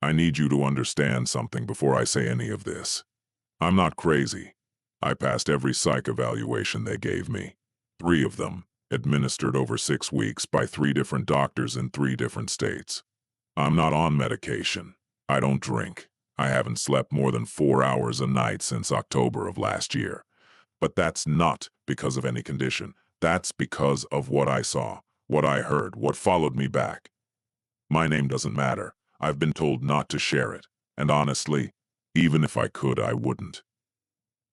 I need you to understand something before I say any of this. I'm not crazy. I passed every psych evaluation they gave me. 3 of them, administered over 6 weeks by 3 different doctors in 3 different states. I'm not on medication. I don't drink. I haven't slept more than 4 hours a night since October of last year. But that's not because of any condition. That's because of what I saw, what I heard, what followed me back. My name doesn't matter. I've been told not to share it. And honestly, even if I could, I wouldn't.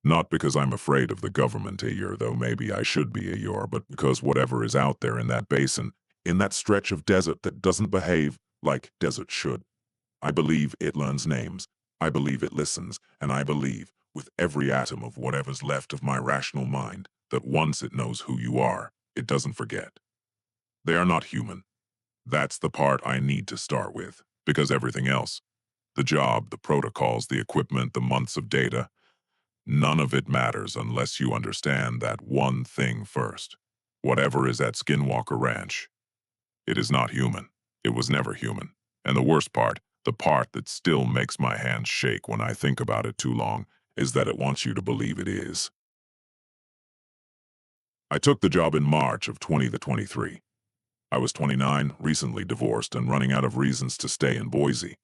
Not because I'm afraid of the government though maybe I should be but because whatever is out there in that basin, in that stretch of desert that doesn't behave like desert should. I believe it learns names. I believe it listens. And I believe, with every atom of whatever's left of my rational mind, that once it knows who you are, it doesn't forget. They are not human. That's the part I need to start with, because everything else, the job, the protocols, the equipment, the months of data, none of it matters unless you understand that one thing first. Whatever is at Skinwalker Ranch, it is not human. It was never human. And the worst part, the part that still makes my hands shake when I think about it too long, is that it wants you to believe it is. I took the job in March of 2023. I was 29, recently divorced, and running out of reasons to stay in Boise.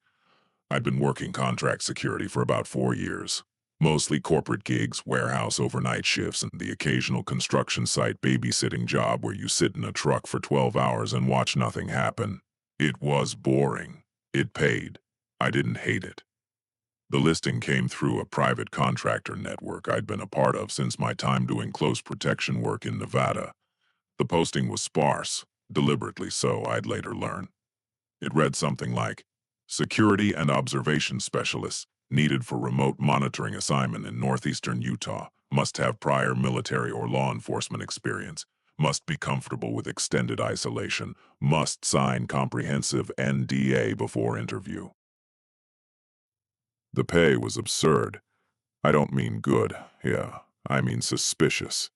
I'd been working contract security for about 4 years. Mostly corporate gigs, warehouse overnight shifts, and the occasional construction site babysitting job where you sit in a truck for 12 hours and watch nothing happen. It was boring. It paid. I didn't hate it. The listing came through a private contractor network I'd been a part of since my time doing close protection work in Nevada. The posting was sparse, deliberately so, I'd later learn. It read something like, Security and Observation Specialists needed for remote monitoring assignment in northeastern Utah, must have prior military or law enforcement experience, must be comfortable with extended isolation, must sign comprehensive NDA before interview. The pay was absurd. I don't mean good, I mean suspicious.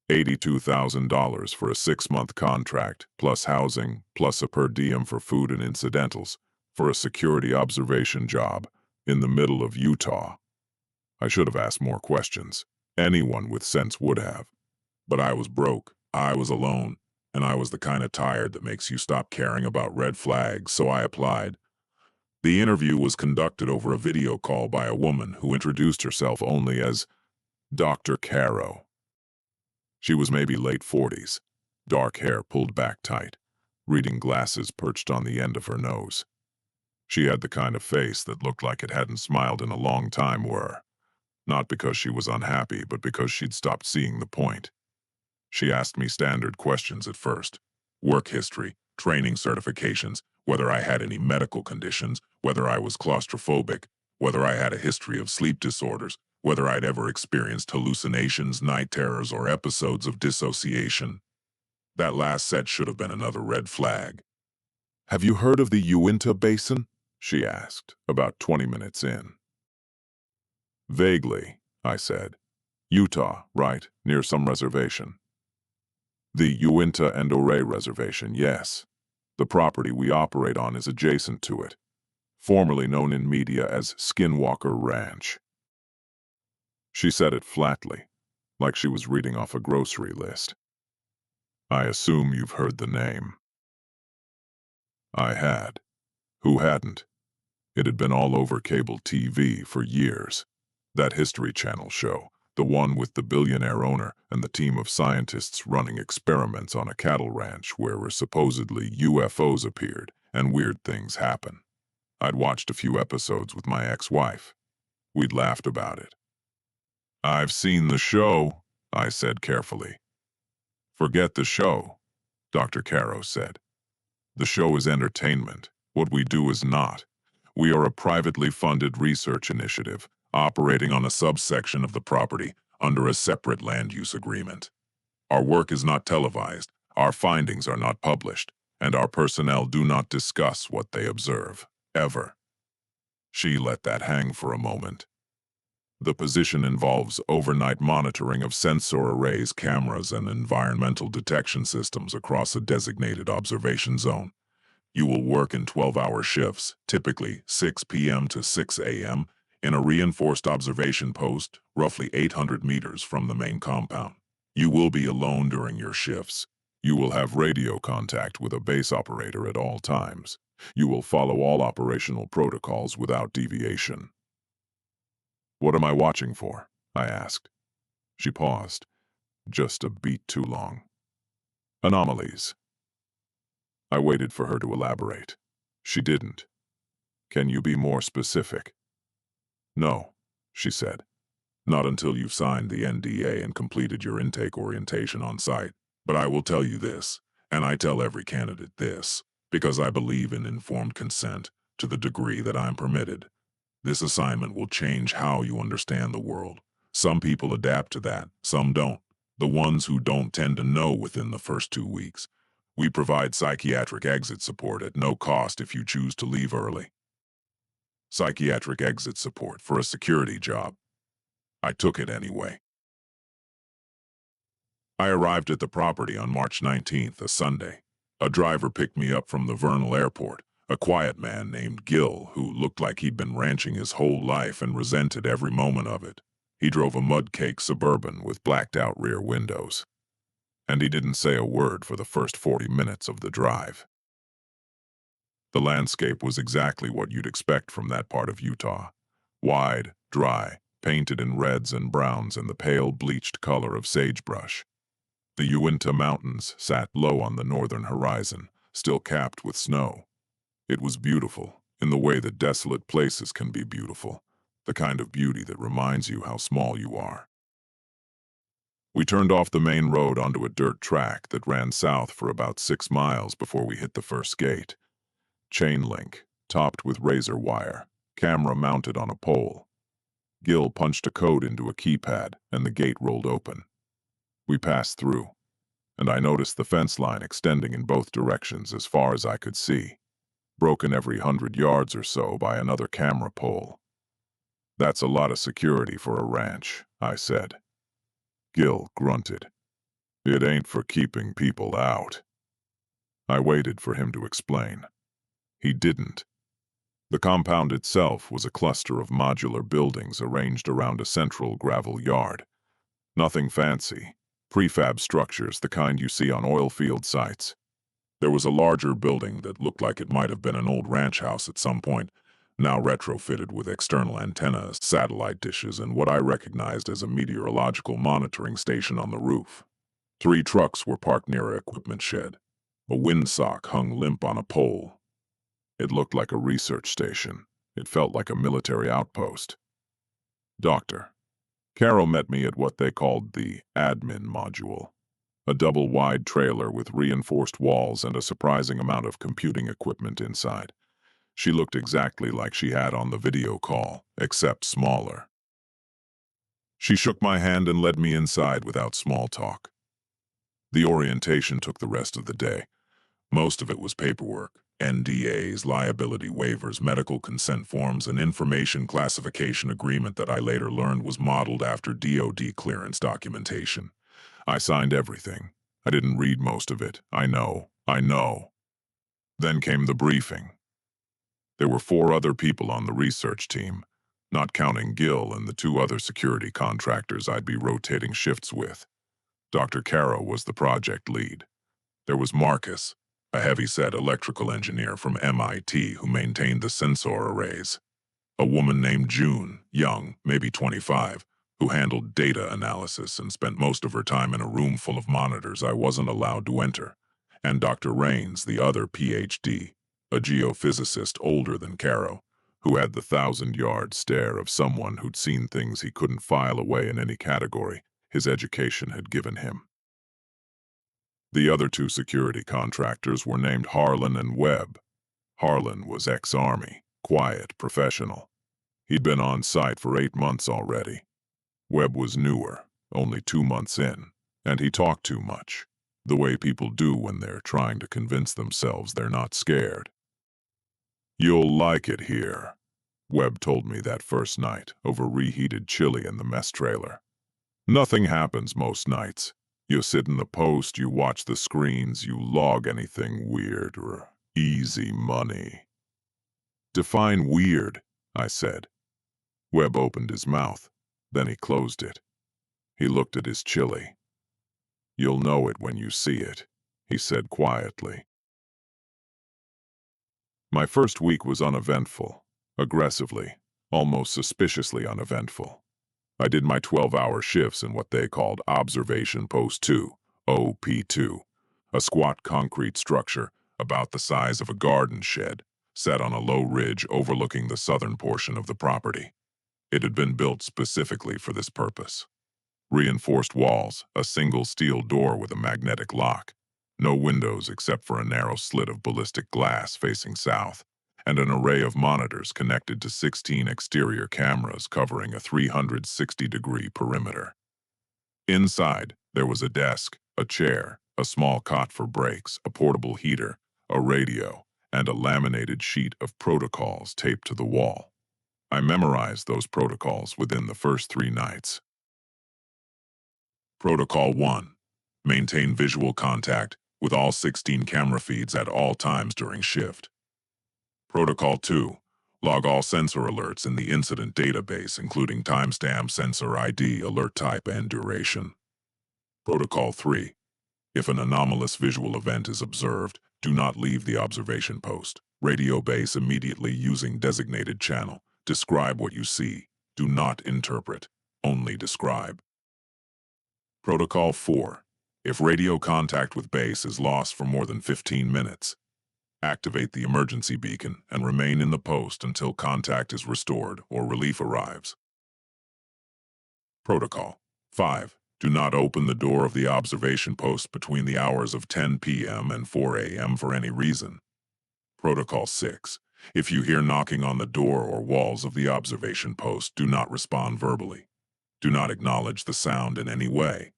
$82,000 for a 6-month contract, plus housing, plus a per diem for food and incidentals, for a security observation job, in the middle of Utah. I should have asked more questions. Anyone with sense would have. But I was broke, I was alone, and I was the kind of tired that makes you stop caring about red flags, so I applied. The interview was conducted over a video call by a woman who introduced herself only as Dr. Caro. She was maybe late 40s, dark hair pulled back tight, reading glasses perched on the end of her nose. She had the kind of face that looked like it hadn't smiled in a long time not because she was unhappy, but because she'd stopped seeing the point. She asked me standard questions at first. Work history, training certifications, whether I had any medical conditions, whether I was claustrophobic, whether I had a history of sleep disorders, whether I'd ever experienced hallucinations, night terrors, or episodes of dissociation. That last set should have been another red flag. Have you heard of the Uinta Basin? She asked, about 20 minutes in. Vaguely, I said. Utah, right, near some reservation. The Uinta and Ouray Reservation, yes. The property we operate on is adjacent to it, formerly known in media as Skinwalker Ranch. She said it flatly, like she was reading off a grocery list. I assume you've heard the name. I had. Who hadn't? It had been all over cable TV for years. That History Channel show, the one with the billionaire owner and the team of scientists running experiments on a cattle ranch where supposedly UFOs appeared and weird things happen. I'd watched a few episodes with my ex-wife. We'd laughed about it. I've seen the show, I said carefully. Forget the show, Dr. Caro said. The show is entertainment. What we do is not. We are a privately funded research initiative operating on a subsection of the property under a separate land use agreement. Our work is not televised, our findings are not published, and our personnel do not discuss what they observe, ever. She let that hang for a moment. The position involves overnight monitoring of sensor arrays, cameras, and environmental detection systems across a designated observation zone. You will work in 12-hour shifts, typically 6 p.m. to 6 a.m., in a reinforced observation post, roughly 800 meters from the main compound. You will be alone during your shifts. You will have radio contact with a base operator at all times. You will follow all operational protocols without deviation. "What am I watching for?" I asked. She paused, just a beat too long. "Anomalies." I waited for her to elaborate. She didn't. "Can you be more specific?" "No," she said. "Not until you've signed the NDA and completed your intake orientation on site. But I will tell you this, and I tell every candidate this, because I believe in informed consent to the degree that I'm permitted. This assignment will change how you understand the world. Some people adapt to that, some don't. The ones who don't tend to know within the first 2 weeks. We provide psychiatric exit support at no cost if you choose to leave early." Psychiatric exit support for a security job. I took it anyway. I arrived at the property on March 19th, a Sunday. A driver picked me up from the Vernal Airport, a quiet man named Gil who looked like he'd been ranching his whole life and resented every moment of it. He drove a mud-caked Suburban with blacked-out rear windows. And he didn't say a word for the first 40 minutes of the drive. The landscape was exactly what you'd expect from that part of Utah. Wide, dry, painted in reds and browns and the pale bleached color of sagebrush. The Uinta Mountains sat low on the northern horizon, still capped with snow. It was beautiful, in the way that desolate places can be beautiful, the kind of beauty that reminds you how small you are. We turned off the main road onto a dirt track that ran south for about 6 miles before we hit the first gate. Chain link, topped with razor wire, camera mounted on a pole. Gil punched a code into a keypad, and the gate rolled open. We passed through, and I noticed the fence line extending in both directions as far as I could see, broken every 100 yards or so by another camera pole. "That's a lot of security for a ranch," I said. Gil grunted. "It ain't for keeping people out." I waited for him to explain. He didn't. The compound itself was a cluster of modular buildings arranged around a central gravel yard. Nothing fancy. Prefab structures, the kind you see on oil field sites. There was a larger building that looked like it might have been an old ranch house at some point, now retrofitted with external antennas, satellite dishes, and what I recognized as a meteorological monitoring station on the roof. 3 trucks were parked near an equipment shed. A windsock hung limp on a pole. It looked like a research station. It felt like a military outpost. Doctor. Carol met me at what they called the admin module, a double-wide trailer with reinforced walls and a surprising amount of computing equipment inside. She looked exactly like she had on the video call, except smaller. She shook my hand and led me inside without small talk. The orientation took the rest of the day. Most of it was paperwork, NDAs, liability waivers, medical consent forms, and information classification agreement that I later learned was modeled after DoD clearance documentation. I signed everything. I didn't read most of it. I know. Then came the briefing. There were 4 other people on the research team, not counting Gil and the 2 other security contractors I'd be rotating shifts with. Dr. Caro was the project lead. There was Marcus, a heavy-set electrical engineer from MIT who maintained the sensor arrays. A woman named June, young, maybe 25, who handled data analysis and spent most of her time in a room full of monitors I wasn't allowed to enter. And Dr. Rains, the other PhD, a geophysicist older than Caro, who had the 1,000-yard stare of someone who'd seen things he couldn't file away in any category his education had given him. The other 2 security contractors were named Harlan and Webb. Harlan was ex-Army, quiet, professional. He'd been on site for 8 months already. Webb was newer, only 2 months in, and he talked too much, the way people do when they're trying to convince themselves they're not scared. "You'll like it here," Webb told me that first night over reheated chili in the mess trailer. "Nothing happens most nights. You sit in the post, you watch the screens, you log anything weird or Easy money. Define weird, I said. Webb opened his mouth. Then he closed it. He looked at his chili. You'll know it when you see it, he said quietly. My first week was uneventful, aggressively, almost suspiciously uneventful. I did my 12-hour shifts in what they called Observation Post 2, OP2, a squat concrete structure about the size of a garden shed, set on a low ridge overlooking the southern portion of the property. It had been built specifically for this purpose. Reinforced walls, a single steel door with a magnetic lock, no windows except for a narrow slit of ballistic glass facing south, and an array of monitors connected to 16 exterior cameras covering a 360-degree perimeter. Inside, there was a desk, a chair, a small cot for breaks, a portable heater, a radio, and a laminated sheet of protocols taped to the wall. I memorized those protocols within the first 3 nights. Protocol 1. Maintain visual contact with all 16 camera feeds at all times during shift. Protocol 2. Log all sensor alerts in the incident database, including timestamp, sensor ID, alert type, and duration. Protocol 3. If an anomalous visual event is observed, do not leave the observation post. Radio base immediately using designated channel. Describe what you see. Do not interpret. Only describe. Protocol 4. If radio contact with base is lost for more than 15 minutes, activate the emergency beacon and remain in the post until contact is restored or relief arrives. Protocol 5. Do not open the door of the observation post between the hours of 10 p.m. and 4 a.m. for any reason. Protocol 6. If you hear knocking on the door or walls of the observation post, do not respond verbally. Do not acknowledge the sound in any way.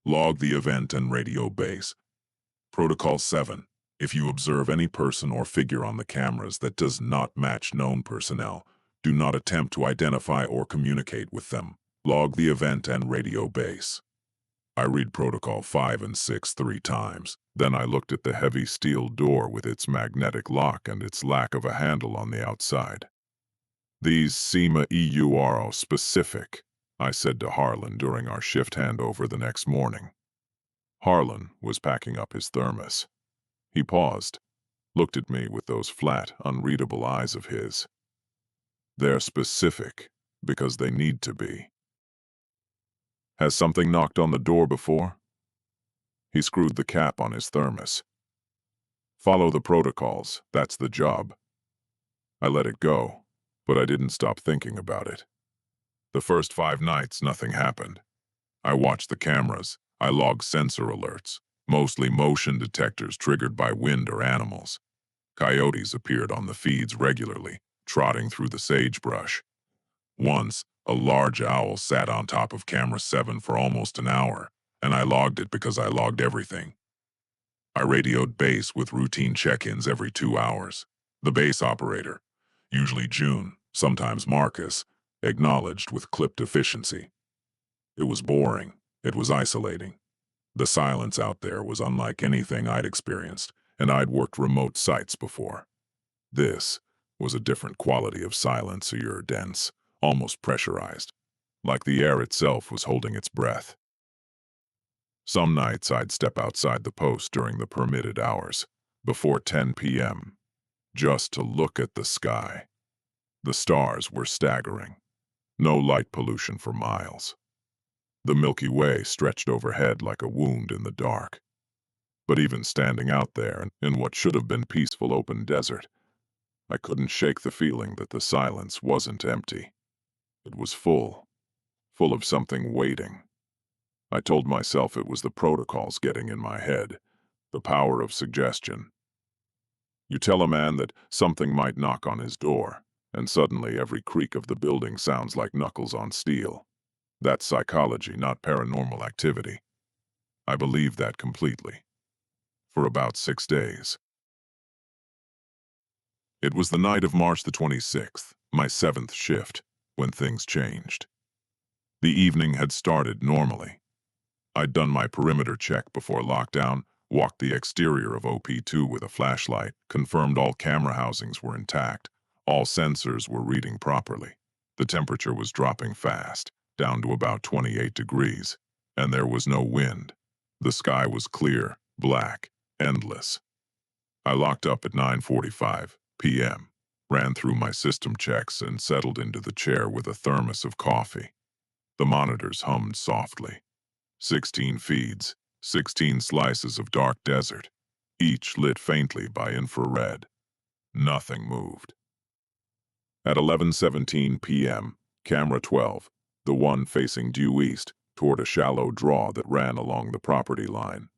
Log the event and radio base. Protocol 7. If you observe any person or figure on the cameras that does not match known personnel, do not attempt to identify or communicate with them. Log the event and radio base. I read Protocol 5 and 6 3 times. Then I looked at the heavy steel door with its magnetic lock and its lack of a handle on the outside. These SEMA EURO specific, I said to Harlan during our shift handover the next morning. Harlan was packing up his thermos. He paused, looked at me with those flat, unreadable eyes of his. They're specific because they need to be. Has something knocked on the door before? He screwed the cap on his thermos. Follow the protocols, that's the job. I let it go, but I didn't stop thinking about it. The first 5 nights, nothing happened. I watched the cameras. I logged sensor alerts, mostly motion detectors triggered by wind or animals. Coyotes appeared on the feeds regularly, trotting through the sagebrush. Once, a large owl sat on top of camera 7 for almost an hour, and I logged it because I logged everything. I radioed base with routine check-ins every 2 hours. The base operator, usually June, sometimes Marcus, acknowledged with clipped efficiency. It was boring. It was isolating. The silence out there was unlike anything I'd experienced, and I'd worked remote sites before. This was a different quality of silence, dense, almost pressurized, like the air itself was holding its breath. Some nights I'd step outside the post during the permitted hours, before 10 p.m., just to look at the sky. The stars were staggering. No light pollution for miles. The Milky Way stretched overhead like a wound in the dark. But even standing out there in what should have been peaceful open desert, I couldn't shake the feeling that the silence wasn't empty. It was full of something waiting. I told myself it was the protocols getting in my head, the power of suggestion. You tell a man that something might knock on his door, and suddenly every creak of the building sounds like knuckles on steel. That's psychology, not paranormal activity. I believed that completely. For about 6 days. It was the night of March the 26th, my 7th shift, when things changed. The evening had started normally. I'd done my perimeter check before lockdown, Walked the exterior of OP2 with a flashlight, confirmed all camera housings were intact, all sensors were reading properly. The temperature was dropping fast, down to about 28 degrees, and there was no wind. The sky was clear, black, endless. I locked up at 9:45 p.m., ran through my system checks, and settled into the chair with a thermos of coffee. The monitors hummed softly. 16 feeds, 16 slices of dark desert, each lit faintly by infrared. Nothing moved. At 11:17 p.m., camera 12, the one facing due east toward a shallow draw that ran along the property line,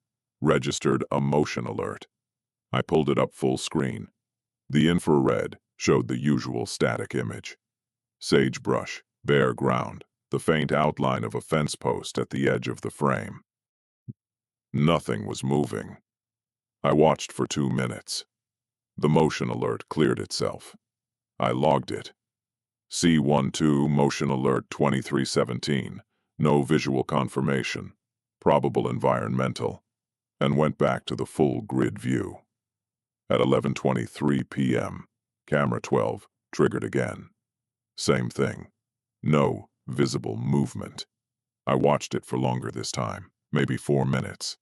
registered a motion alert. I pulled it up full screen. The infrared showed the usual static image. Sagebrush, bare ground, the faint outline of a fence post at the edge of the frame. Nothing was moving. I watched for 2 minutes. The motion alert cleared itself. I logged it. C12 motion alert 2317, no visual confirmation, probable environmental, and went back to the full grid view. At 11:23 p.m., camera 12 triggered again. Same thing. No visible movement. I watched it for longer this time, maybe 4 minutes.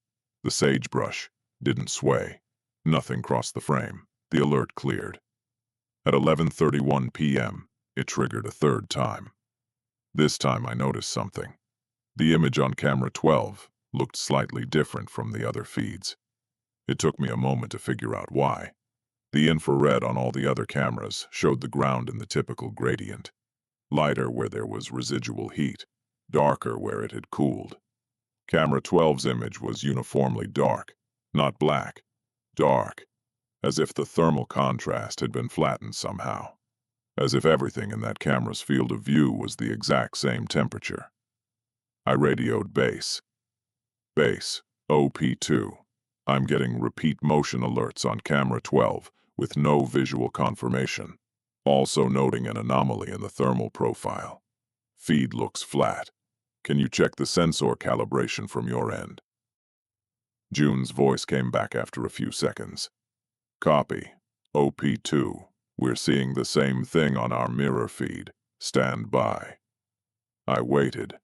The sagebrush didn't sway. Nothing crossed the frame. The alert cleared. At 11:31 p.m., it triggered a third time. This time I noticed something. The image on camera 12 looked slightly different from the other feeds. It took me a moment to figure out why. The infrared on all the other cameras showed the ground in the typical gradient. Lighter where there was residual heat, darker where it had cooled. Camera 12's image was uniformly dark, not black, dark, as if the thermal contrast had been flattened somehow, as if everything in that camera's field of view was the exact same temperature. I radioed base. Base, OP2. I'm getting repeat motion alerts on camera 12 with no visual confirmation. Also noting an anomaly in the thermal profile. Feed looks flat. Can you check the sensor calibration from your end? June's voice came back after a few seconds. Copy. OP2. We're seeing the same thing on our mirror feed. Stand by. I waited.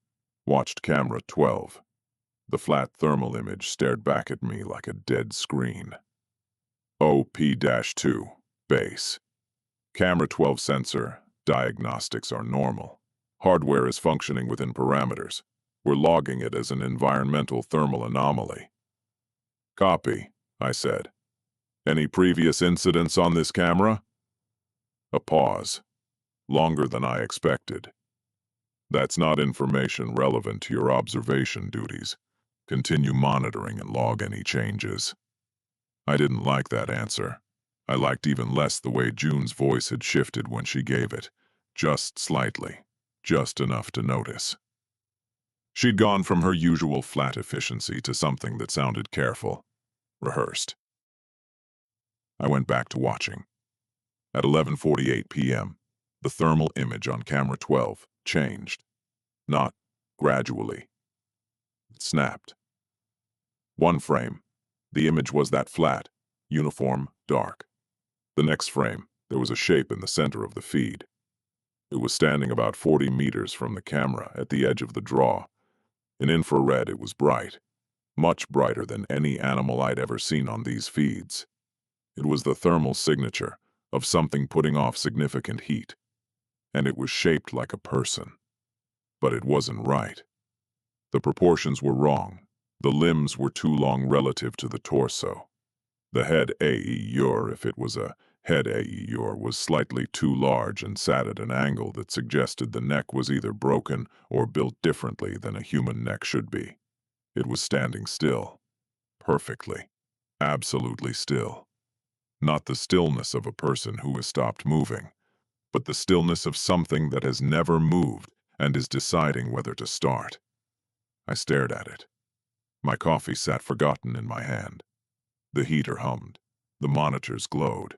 Watched camera 12. The flat thermal image stared back at me like a dead screen. OP-2. Base. Camera 12 sensor. Diagnostics are normal. Hardware is functioning within parameters. We're logging it as an environmental thermal anomaly. Copy, I said. Any previous incidents on this camera? A pause. Longer than I expected. That's not information relevant to your observation duties. Continue monitoring and log any changes. I didn't like that answer. I liked even less the way June's voice had shifted when she gave it. Just slightly. Just enough to notice. She'd gone from her usual flat efficiency to something that sounded careful, rehearsed. I went back to watching. At 11:48 p.m., the thermal image on camera 12 changed. Not gradually. It snapped. One frame, the image was that flat, uniform, dark. The next frame, there was a shape in the center of the feed. It was standing about 40 meters from the camera at the edge of the draw. In infrared, it was bright, much brighter than any animal I'd ever seen on these feeds. It was the thermal signature of something putting off significant heat, and it was shaped like a person. But it wasn't right. The proportions were wrong. The limbs were too long relative to the torso. The head AEUR, if it was a head AEUR, was slightly too large and sat at an angle that suggested the neck was either broken or built differently than a human neck should be. It was standing still. Perfectly. Absolutely still. Not the stillness of a person who has stopped moving, but the stillness of something that has never moved and is deciding whether to start. I stared at it. My coffee sat forgotten in my hand. The heater hummed. The monitors glowed.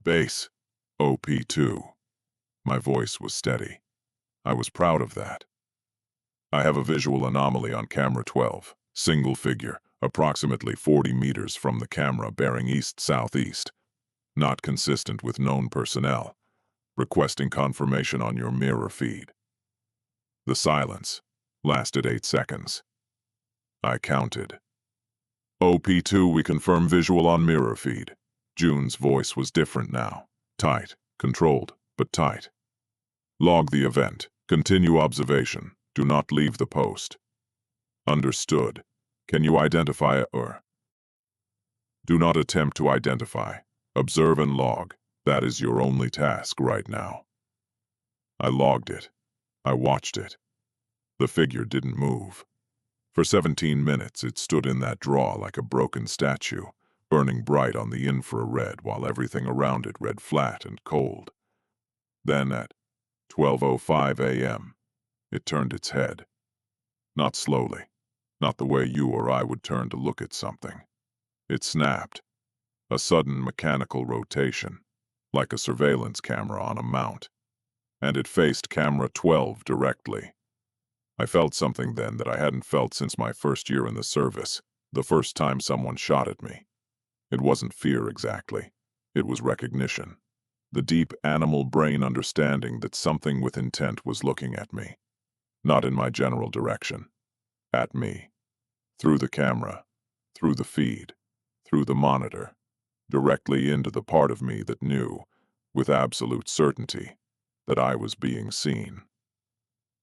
Base. OP2. My voice was steady. I was proud of that. I have a visual anomaly on camera 12. Single figure. approximately 40 meters from the camera bearing east-southeast, not consistent with known personnel, requesting confirmation on your mirror feed. The silence lasted 8 seconds. I counted. OP2, we confirm visual on mirror feed. June's voice was different now. Tight, controlled, but tight. Log the event. Continue observation. Do not leave the post. Understood. Can you identify or? Do not attempt to identify. Observe and log. That is your only task right now. I logged it. I watched it. The figure didn't move. For 17 minutes it stood in that draw like a broken statue, burning bright on the infrared while everything around it read flat and cold. Then at 12:05 a.m., it turned its head. Not slowly, not the way you or I would turn to look at something. It snapped. A sudden mechanical rotation, like a surveillance camera on a mount. And it faced camera 12 directly. I felt something then that I hadn't felt since my first year in the service, the first time someone shot at me. It wasn't fear exactly. It was recognition. The deep animal brain understanding that something with intent was looking at me. Not in my general direction. At me. Through the camera. Through the feed. Through the monitor. Directly into the part of me that knew, with absolute certainty, that I was being seen.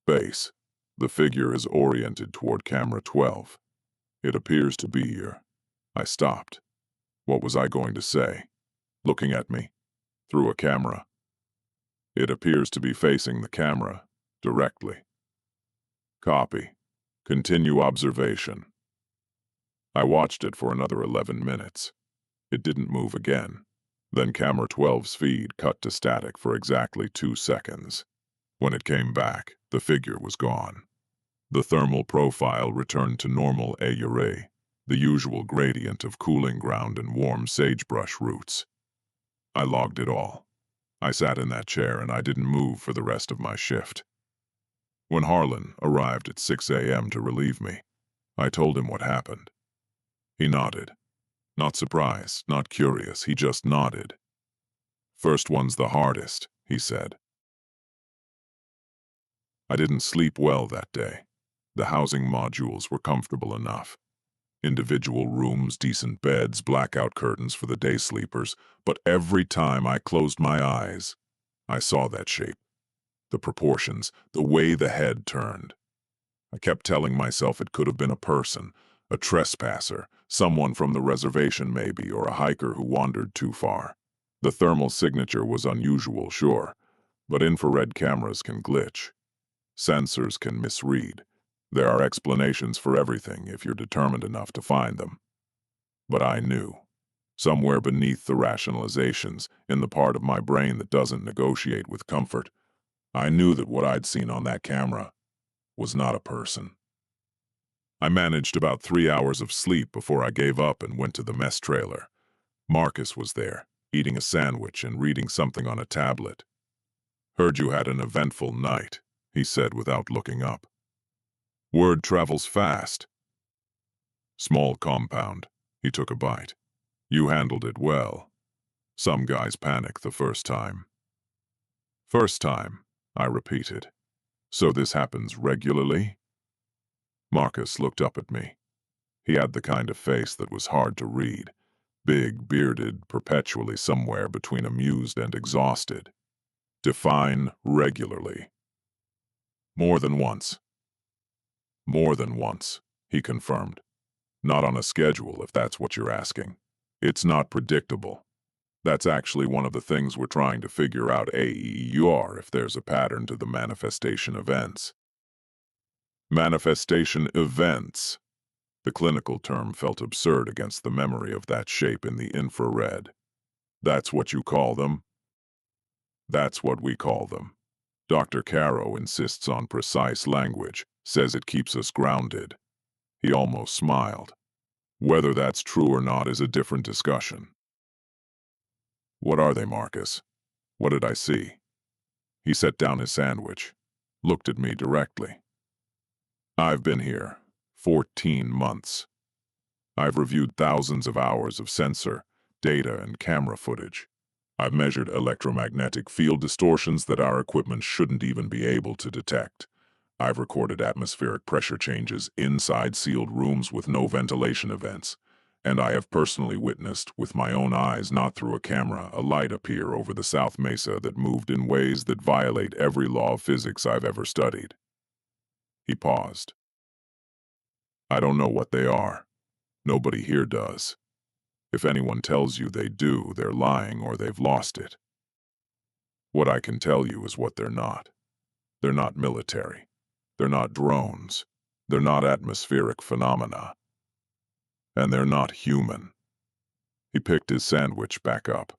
Base. The figure is oriented toward camera 12. It appears to be here. I stopped. What was I going to say? Looking at me. Through a camera. It appears to be facing the camera. Directly. Copy. Continue observation. I watched it for another 11 minutes. It didn't move again. Then camera 12's feed cut to static for exactly 2 seconds. When it came back, the figure was gone. The thermal profile returned to normal AURA, the usual gradient of cooling ground and warm sagebrush roots. I logged it all. I sat in that chair and I didn't move for the rest of my shift. When Harlan arrived at 6 a.m. to relieve me, I told him what happened. He nodded. Not surprised, not curious, he just nodded. First one's the hardest, he said. I didn't sleep well that day. The housing modules were comfortable enough. Individual rooms, decent beds, blackout curtains for the day sleepers, but every time I closed my eyes, I saw that shape. The proportions, the way the head turned. I kept telling myself it could have been a person, a trespasser, someone from the reservation maybe, or a hiker who wandered too far. The thermal signature was unusual, sure, but infrared cameras can glitch. Sensors can misread. There are explanations for everything if you're determined enough to find them. But I knew. Somewhere beneath the rationalizations, in the part of my brain that doesn't negotiate with comfort, I knew that what I'd seen on that camera was not a person. I managed about 3 hours of sleep before I gave up and went to the mess trailer. Marcus was there, eating a sandwich and reading something on a tablet. Heard you had an eventful night, he said without looking up. Word travels fast. Small compound. He took a bite. You handled it well. Some guys panic the first time. First time, I repeated. So this happens regularly? Marcus looked up at me. He had the kind of face that was hard to read. Big, bearded, perpetually somewhere between amused and exhausted. Define regularly. More than once. More than once, he confirmed. Not on a schedule, if that's what you're asking. It's not predictable. That's actually one of the things we're trying to figure out AEUR if there's a pattern to the manifestation events. Manifestation events. The clinical term felt absurd against the memory of that shape in the infrared. That's what you call them? That's what we call them. Dr. Caro insists on precise language, says it keeps us grounded. He almost smiled. Whether that's true or not is a different discussion. What are they, Marcus? What did I see? He set down his sandwich, looked at me directly. I've been here 14 months. I've reviewed thousands of hours of sensor, data, and camera footage. I've measured electromagnetic field distortions that our equipment shouldn't even be able to detect. I've recorded atmospheric pressure changes inside sealed rooms with no ventilation events. And I have personally witnessed, with my own eyes, not through a camera, a light appear over the South Mesa that moved in ways that violate every law of physics I've ever studied. He paused. I don't know what they are. Nobody here does. If anyone tells you they do, they're lying or they've lost it. What I can tell you is what they're not. They're not military. They're not drones. They're not atmospheric phenomena. And they're not human. He picked his sandwich back up.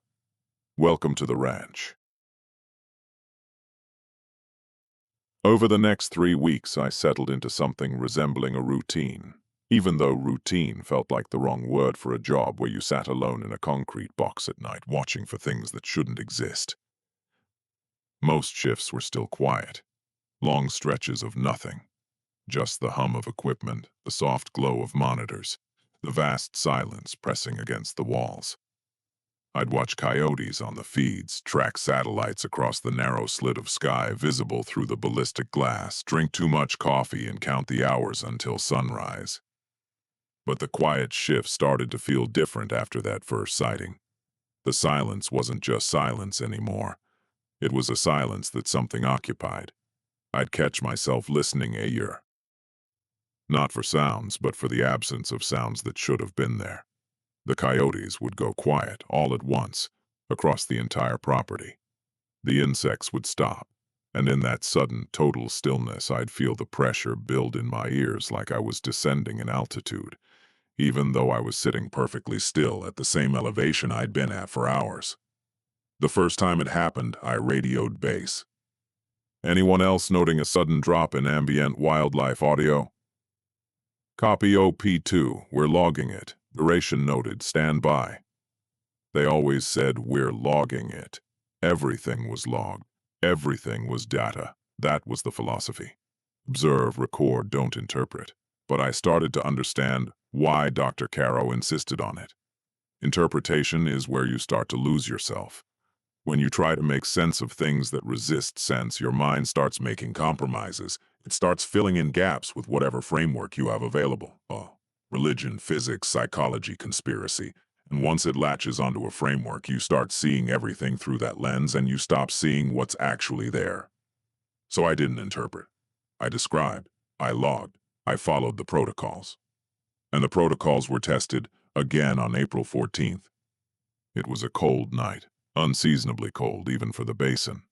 Welcome to the ranch. Over the next 3 weeks, I settled into something resembling a routine, even though routine felt like the wrong word for a job where you sat alone in a concrete box at night watching for things that shouldn't exist. Most shifts were still quiet, long stretches of nothing, just the hum of equipment, the soft glow of monitors, the vast silence pressing against the walls. I'd watch coyotes on the feeds, track satellites across the narrow slit of sky visible through the ballistic glass, drink too much coffee, and count the hours until sunrise. But the quiet shift started to feel different after that first sighting. The silence wasn't just silence anymore. It was a silence that something occupied. I'd catch myself listening a year. Not for sounds, but for the absence of sounds that should have been there. The coyotes would go quiet all at once, across the entire property. The insects would stop, and in that sudden, total stillness, I'd feel the pressure build in my ears like I was descending in altitude, even though I was sitting perfectly still at the same elevation I'd been at for hours. The first time it happened, I radioed base. Anyone else noting a sudden drop in ambient wildlife audio? Copy OP2, we're logging it. Duration noted, stand by. They always said, we're logging it. Everything was logged. Everything was data. That was the philosophy. Observe, record, don't interpret. But I started to understand why Dr. Caro insisted on it. Interpretation is where you start to lose yourself. When you try to make sense of things that resist sense, your mind starts making compromises. It starts filling in gaps with whatever framework you have available. Religion, physics, psychology, conspiracy. And once it latches onto a framework, you start seeing everything through that lens and you stop seeing what's actually there. So I didn't interpret. I described. I logged. I followed the protocols. And the protocols were tested again on April 14th. It was a cold night. Unseasonably cold, even for the basin.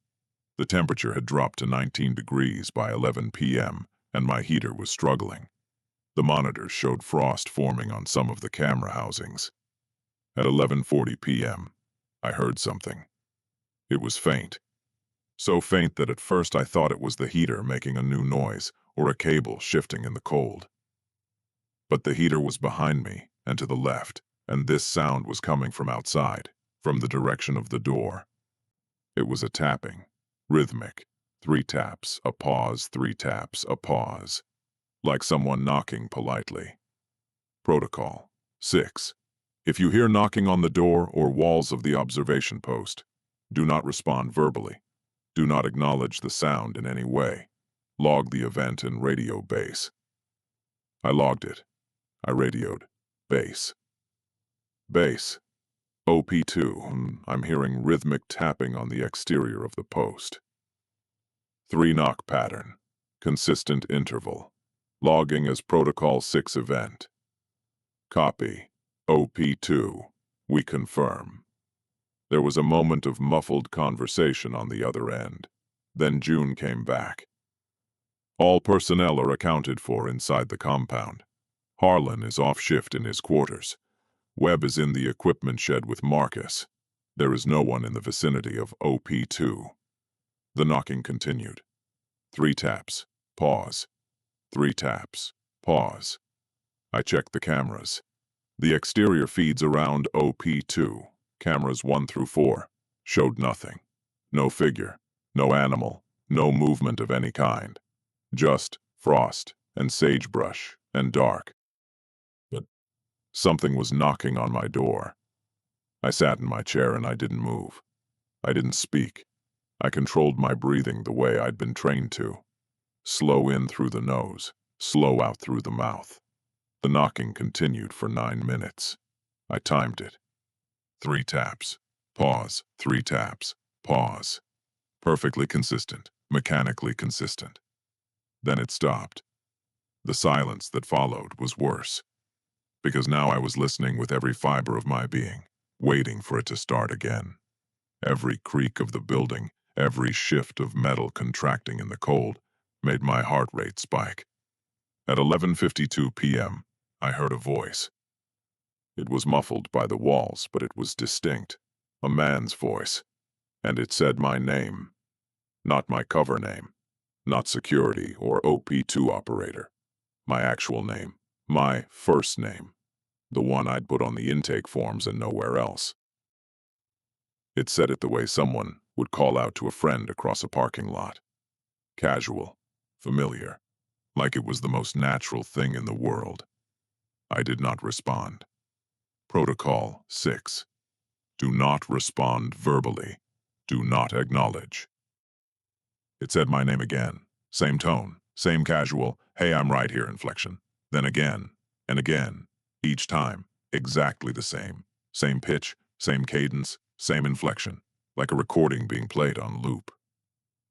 The temperature had dropped to 19 degrees by 11 p.m., and my heater was struggling. The monitors showed frost forming on some of the camera housings. At 11:40 p.m., I heard something. It was faint. So faint that at first I thought it was the heater making a new noise, or a cable shifting in the cold. But the heater was behind me, and to the left, and this sound was coming from outside. From the direction of the door. It was a tapping, rhythmic, 3 taps, a pause, 3 taps, a pause, like someone knocking politely. Protocol 6. If you hear knocking on the door or walls of the observation post, do not respond verbally. Do not acknowledge the sound in any way. Log the event in radio base. I logged it. I radioed. Base. Base. OP2, I'm hearing rhythmic tapping on the exterior of the post. 3-knock pattern. Consistent interval. Logging as Protocol 6 event. Copy. OP2. We confirm. There was a moment of muffled conversation on the other end. Then June came back. All personnel are accounted for inside the compound. Harlan is off shift in his quarters. Webb is in the equipment shed with Marcus. There is no one in the vicinity of OP2. The knocking continued. 3 taps. Pause. 3 taps. Pause. I checked the cameras. The exterior feeds around OP2, cameras 1 through 4, showed nothing. No figure, no animal, no movement of any kind. Just frost and sagebrush and dark. But Something was knocking on my door. I sat in my chair and I didn't move. I didn't speak. I controlled my breathing the way I'd been trained to. Slow in through the nose, slow out through the mouth. The knocking continued for 9 minutes. I timed it. 3 taps. Pause. 3 taps. Pause. Perfectly consistent, mechanically consistent. Then it stopped. The silence that followed was worse, because now I was listening with every fiber of my being, waiting for it to start again. Every creak of the building, every shift of metal contracting in the cold, made my heart rate spike. At 11:52 p.m., I heard a voice. It was muffled by the walls, but it was distinct. A man's voice. And it said my name. Not my cover name. Not security or OP2 operator. My actual name. My first name. The one I'd put on the intake forms and nowhere else. It said it the way someone would call out to a friend across a parking lot. Casual. Familiar. Like it was the most natural thing in the world. I did not respond. Protocol 6. Do not respond verbally. Do not acknowledge. It said my name again. Same tone, same casual, hey, I'm right here inflection. Then again, and again. Each time, exactly the same. Same pitch, same cadence, same inflection. Like a recording being played on loop.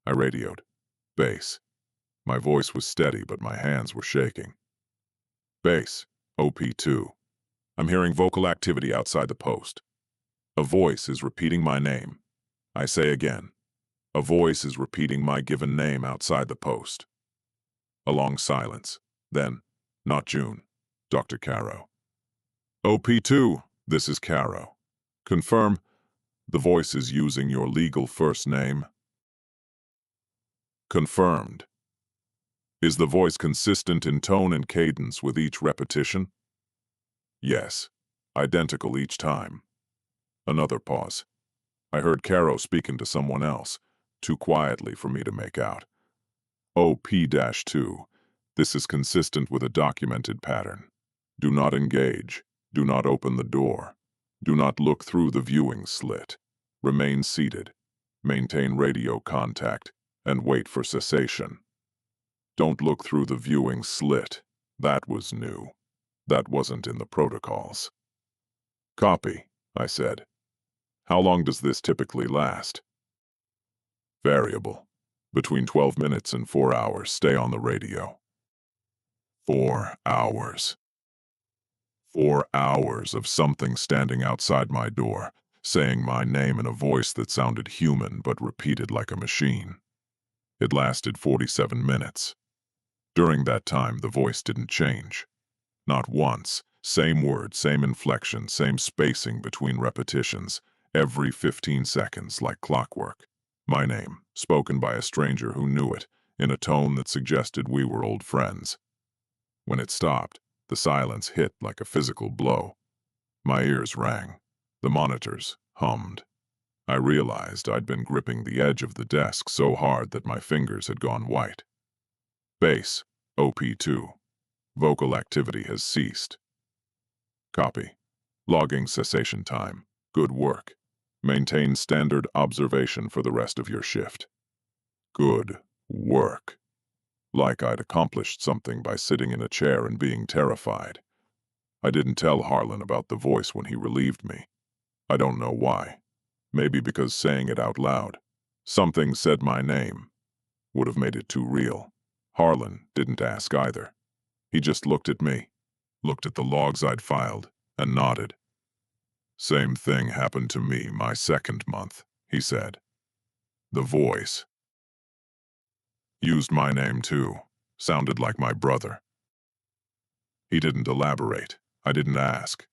I radioed. Bass. My voice was steady, but my hands were shaking. Bass. OP2. I'm hearing vocal activity outside the post. A voice is repeating my name. I say again. A voice is repeating my given name outside the post. A long silence. Then, not June. Dr. Caro. OP2, this is Caro. Confirm. The voice is using your legal first name. Confirmed. Is the voice consistent in tone and cadence with each repetition? Yes. Identical each time. Another pause. I heard Caro speaking to someone else, too quietly for me to make out. OP-2. This is consistent with a documented pattern. Do not engage. Do not open the door. Do not look through the viewing slit. Remain seated. Maintain radio contact, and wait for cessation. Don't look through the viewing slit. That was new. That wasn't in the protocols. Copy, I said. How long does this typically last? Variable. Between 12 minutes and 4 hours, stay on the radio. 4 hours. 4 hours of something standing outside my door, saying my name in a voice that sounded human but repeated like a machine. It lasted 47 minutes. During that time, the voice didn't change. Not once. Same word, same inflection, same spacing between repetitions, every 15 seconds like clockwork. My name, spoken by a stranger who knew it, in a tone that suggested we were old friends. When it stopped, the silence hit like a physical blow. My ears rang. The monitors hummed. I realized I'd been gripping the edge of the desk so hard that my fingers had gone white. Bass, OP2. Vocal activity has ceased. Copy. Logging cessation time. Good work. Maintain standard observation for the rest of your shift. Good work. Like I'd accomplished something by sitting in a chair and being terrified. I didn't tell Harlan about the voice when he relieved me. I don't know why. Maybe because saying it out loud, something said my name, would have made it too real. Harlan didn't ask either. He just looked at me, looked at the logs I'd filed, and nodded. Same thing happened to me my second month, he said. The voice used my name too, sounded like my brother. He didn't elaborate. I didn't ask.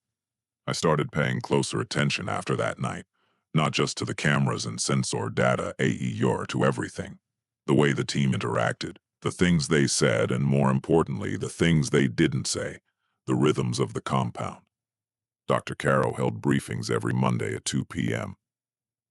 I started paying closer attention after that night, not just to the cameras and sensor data, AER, to everything. The way the team interacted, the things they said, and more importantly, the things they didn't say, the rhythms of the compound. Dr. Caro held briefings every Monday at 2 p.m.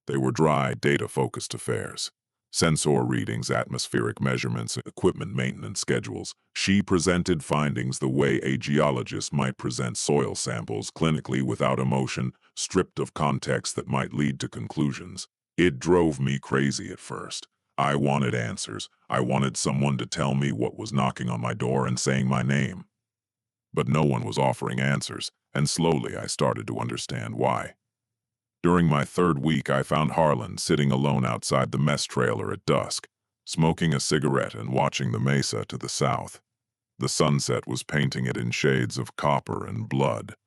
They were dry, data-focused affairs. Sensor readings, atmospheric measurements, equipment maintenance schedules. She presented findings the way a geologist might present soil samples, clinically, without emotion, stripped of context that might lead to conclusions. It drove me crazy at first. I wanted answers. I wanted someone to tell me what was knocking on my door and saying my name. But no one was offering answers, and slowly I started to understand why. During my third week, I found Harlan sitting alone outside the mess trailer at dusk, smoking a cigarette and watching the mesa to the south. The sunset was painting it in shades of copper and blood.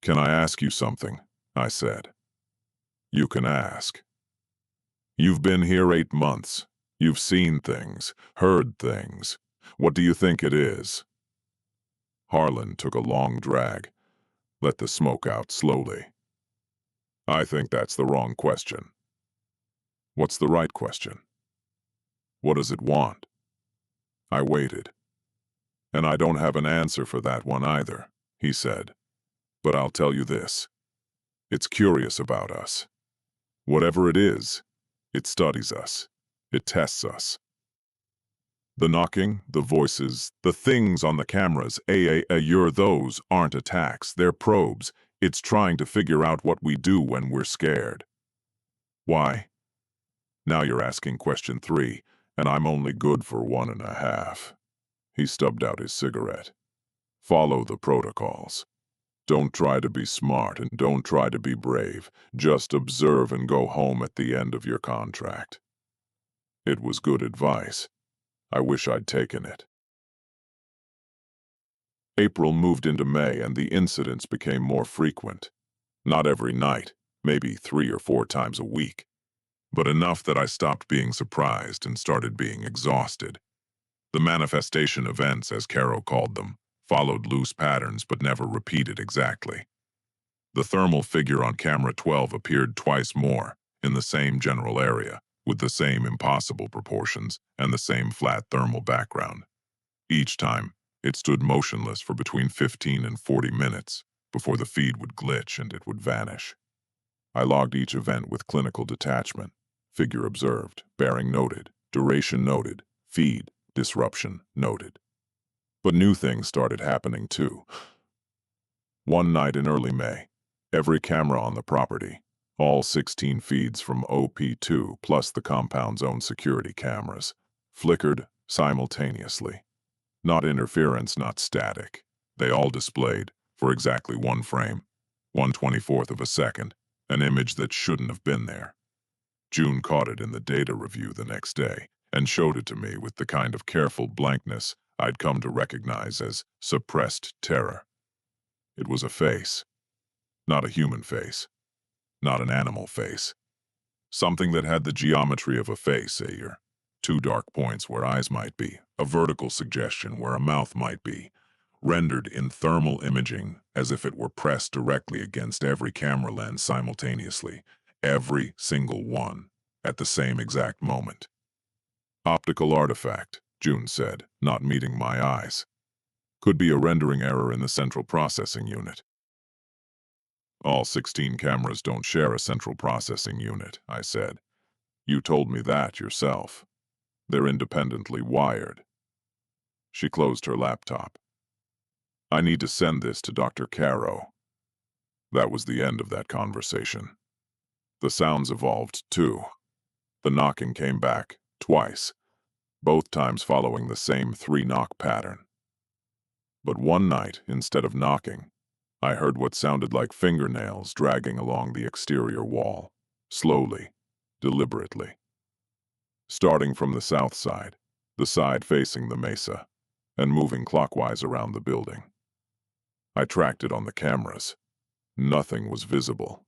"Can I ask you something?" I said. "You can ask. You've been here 8 months. You've seen things, heard things. What do you think it is?" Harlan took a long drag, let the smoke out slowly. "I think that's the wrong question." "What's the right question?" "What does it want?" I waited. "And I don't have an answer for that one either," he said. "But I'll tell you this. It's curious about us. Whatever it is, it studies us. It tests us. The knocking, the voices, the things on the cameras, those aren't attacks, they're probes. It's trying to figure out what we do when we're scared." "Why?" "Now you're asking question 3, and I'm only good for 1.5. He stubbed out his cigarette. "Follow the protocols. Don't try to be smart and don't try to be brave. Just observe and go home at the end of your contract." It was good advice. I wish I'd taken it. April moved into May and the incidents became more frequent. Not every night, maybe 3 or 4 times a week, but enough that I stopped being surprised and started being exhausted. The manifestation events, as Caro called them, followed loose patterns but never repeated exactly. The thermal figure on camera 12 appeared twice more, in the same general area, with the same impossible proportions and the same flat thermal background. Each time, it stood motionless for between 15 and 40 minutes before the feed would glitch and it would vanish. I logged each event with clinical detachment. Figure observed, bearing noted, duration noted, feed, disruption noted. But new things started happening too. One night in early May, every camera on the property, all 16 feeds from OP2 plus the compound's own security cameras, flickered simultaneously. Not interference, not static. They all displayed, for exactly 1 frame, 1/24th of a second, an image that shouldn't have been there. June caught it in the data review the next day and showed it to me with the kind of careful blankness I'd come to recognize as suppressed terror. It was a face. Not a human face. Not an animal face. Something that had the geometry of a face, 2 dark points where eyes might be, a vertical suggestion where a mouth might be, rendered in thermal imaging as if it were pressed directly against every camera lens simultaneously, every single one, at the same exact moment. "Optical artifact," June said, not meeting my eyes. "Could be a rendering error in the central processing unit." "All 16 cameras don't share a central processing unit," I said. "You told me that yourself. They're independently wired." She closed her laptop. "I need to send this to Dr. Caro." That was the end of that conversation. The sounds evolved, too. The knocking came back, twice, both times following the same 3-knock pattern. But one night, instead of knocking, I heard what sounded like fingernails dragging along the exterior wall, slowly, deliberately. Starting from the south side, the side facing the mesa, and moving clockwise around the building. I tracked it on the cameras. Nothing was visible.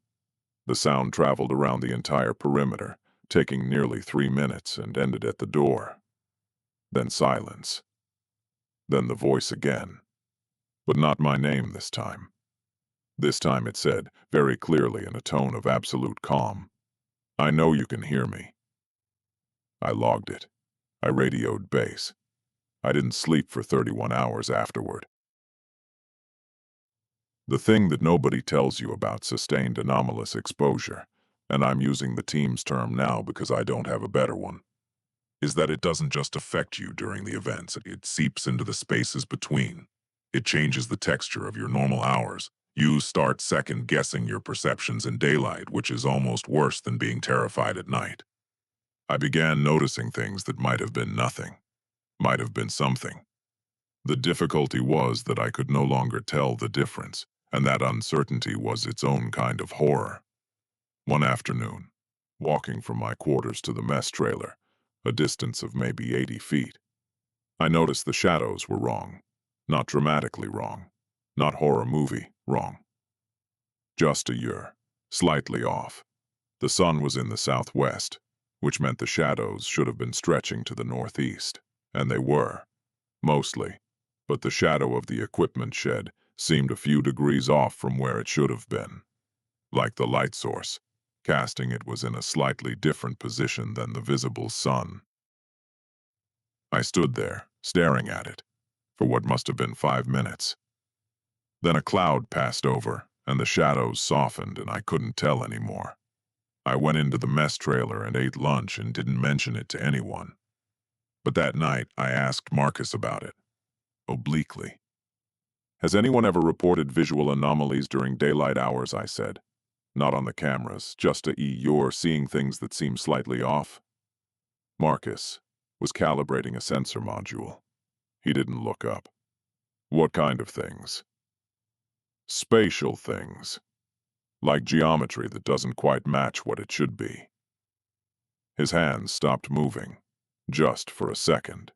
The sound traveled around the entire perimeter, taking nearly 3 minutes, and ended at the door. Then silence. Then the voice again. But not my name this time. This time it said, very clearly in a tone of absolute calm, "I know you can hear me." I logged it. I radioed base. I didn't sleep for 31 hours afterward. The thing that nobody tells you about sustained anomalous exposure, and I'm using the team's term now because I don't have a better one, is that it doesn't just affect you during the events, it seeps into the spaces between. It changes the texture of your normal hours. You start second-guessing your perceptions in daylight, which is almost worse than being terrified at night. I began noticing things that might have been nothing, might have been something. The difficulty was that I could no longer tell the difference, and that uncertainty was its own kind of horror. One afternoon, walking from my quarters to the mess trailer, a distance of maybe 80 feet, I noticed the shadows were wrong. Not dramatically wrong. Not horror movie wrong. Just a year, slightly off. The sun was in the southwest, which meant the shadows should have been stretching to the northeast, and they were, mostly, but the shadow of the equipment shed seemed a few degrees off from where it should have been. Like the light source, casting it was in a slightly different position than the visible sun. I stood there, staring at it, for what must have been 5 minutes. Then a cloud passed over, and the shadows softened, and I couldn't tell anymore. I went into the mess trailer and ate lunch and didn't mention it to anyone. But that night, I asked Marcus about it, obliquely. "Has anyone ever reported visual anomalies during daylight hours?" I said. "Not on the cameras, just you're seeing things that seem slightly off?" Marcus was calibrating a sensor module. He didn't look up. "What kind of things?" "Spatial things. Like geometry that doesn't quite match what it should be." His hands stopped moving, just for a second.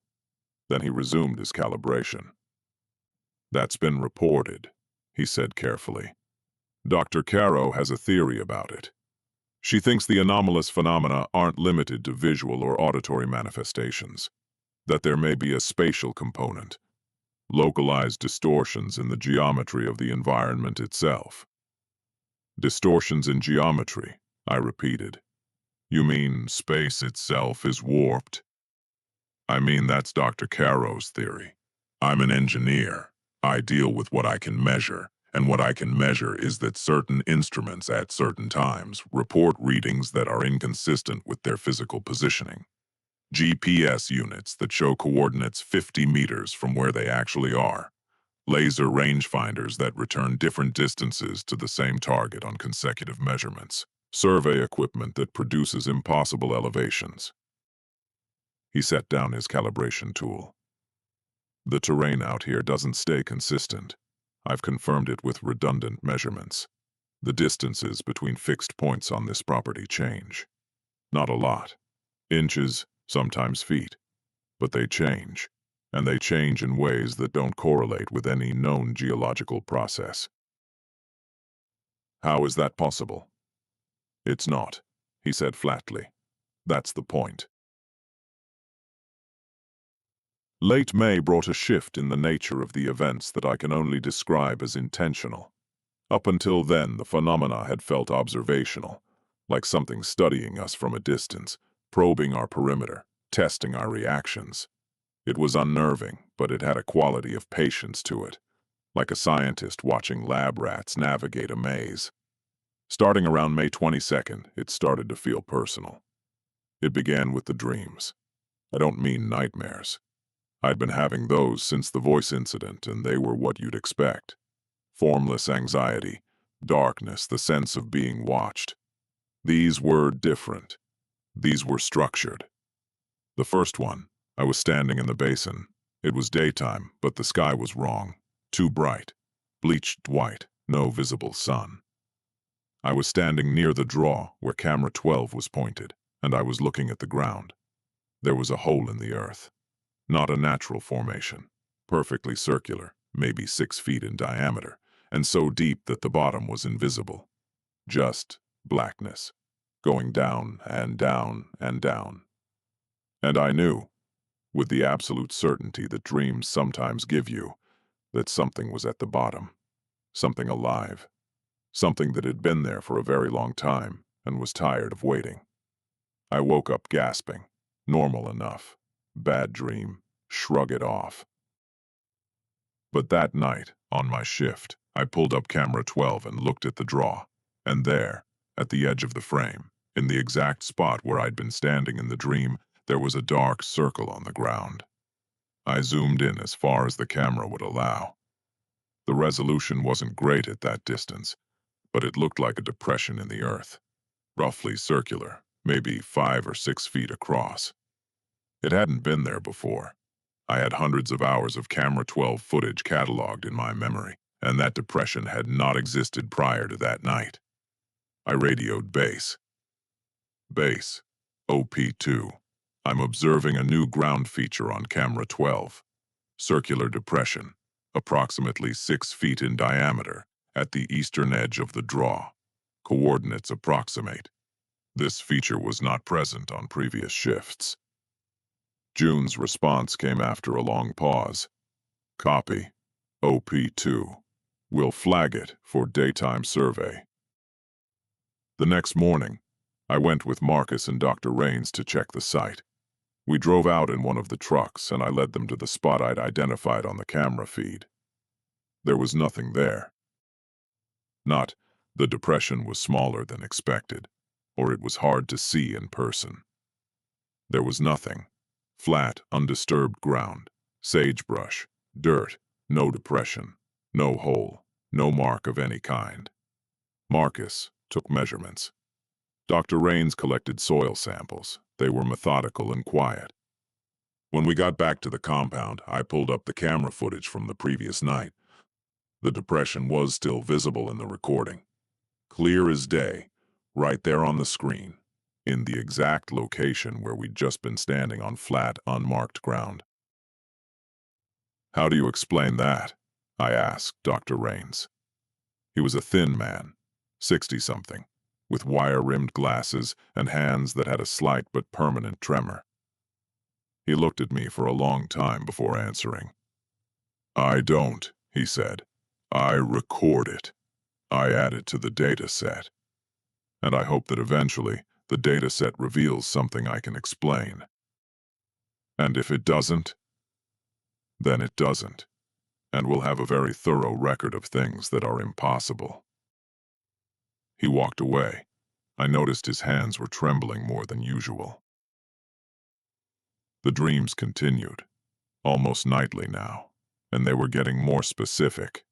Then he resumed his calibration. "That's been reported," he said carefully. "Dr. Caro has a theory about it. She thinks the anomalous phenomena aren't limited to visual or auditory manifestations, that there may be a spatial component, localized distortions in the geometry of the environment itself." "Distortions in geometry," I repeated. "You mean space itself is warped?" "I mean that's Dr. Caro's theory. I'm an engineer. I deal with what I can measure, and what I can measure is that certain instruments at certain times report readings that are inconsistent with their physical positioning. GPS units that show coordinates 50 meters from where they actually are. Laser rangefinders that return different distances to the same target on consecutive measurements. Survey equipment that produces impossible elevations." He set down his calibration tool. "The terrain out here doesn't stay consistent. I've confirmed it with redundant measurements. The distances between fixed points on this property change. Not a lot. Inches, sometimes feet. But they change. And they change in ways that don't correlate with any known geological process." "How is that possible?" "It's not," he said flatly. "That's the point." Late May brought a shift in the nature of the events that I can only describe as intentional. Up until then, the phenomena had felt observational, like something studying us from a distance, probing our perimeter, testing our reactions. It was unnerving, but it had a quality of patience to it, like a scientist watching lab rats navigate a maze. Starting around May 22nd, it started to feel personal. It began with the dreams. I don't mean nightmares. I'd been having those since the voice incident, and they were what you'd expect. Formless anxiety, darkness, the sense of being watched. These were different. These were structured. The first one, I was standing in the basin. It was daytime, but the sky was wrong. Too bright. Bleached white, no visible sun. I was standing near the draw where camera 12 was pointed, and I was looking at the ground. There was a hole in the earth. Not a natural formation. Perfectly circular, maybe 6 feet in diameter, and so deep that the bottom was invisible. Just blackness, going down and down and down. And I knew, with the absolute certainty that dreams sometimes give you, that something was at the bottom. Something alive. Something that had been there for a very long time and was tired of waiting. I woke up gasping. Normal enough. Bad dream. Shrug it off. But that night, on my shift, I pulled up camera 12 and looked at the draw. And there, At the edge of the frame, in the exact spot where I'd been standing in the dream, there was a dark circle on the ground. I zoomed in as far as the camera would allow. The resolution wasn't great at that distance, but it looked like a depression in the earth, roughly circular, maybe 5 or 6 feet across. It hadn't been there before. I had hundreds of hours of camera 12 footage cataloged in my memory, and that depression had not existed prior to that night. I radioed base. Base, OP2. I'm observing a new ground feature on camera 12. Circular depression, approximately 6 feet in diameter, at the eastern edge of the draw. Coordinates approximate. This feature was not present on previous shifts. June's response came after a long pause. Copy. OP2. We'll flag it for daytime survey. The next morning, I went with Marcus and Dr. Rains to check the site. We drove out in one of the trucks, and I led them to the spot I'd identified on the camera feed. There was nothing there. Not the depression was smaller than expected, or it was hard to see in person. There was nothing. Flat, undisturbed ground, sagebrush, dirt, no depression, no hole, no mark of any kind. Marcus took measurements. Dr. Rains collected soil samples. They were methodical and quiet. When we got back to the compound, I pulled up the camera footage from the previous night. The depression was still visible in the recording. Clear as day, right there on the screen, in the exact location where we'd just been standing on flat, unmarked ground. How do you explain that? I asked Dr. Rains. He was a thin man, 60-something, with wire-rimmed glasses and hands that had a slight but permanent tremor. He looked at me for a long time before answering. I don't, he said. I record it. I add it to the data set. And I hope that eventually the data set reveals something I can explain. And if it doesn't, then it doesn't, and we'll have a very thorough record of things that are impossible. He walked away. I noticed his hands were trembling more than usual. The dreams continued, almost nightly now, and they were getting more specific.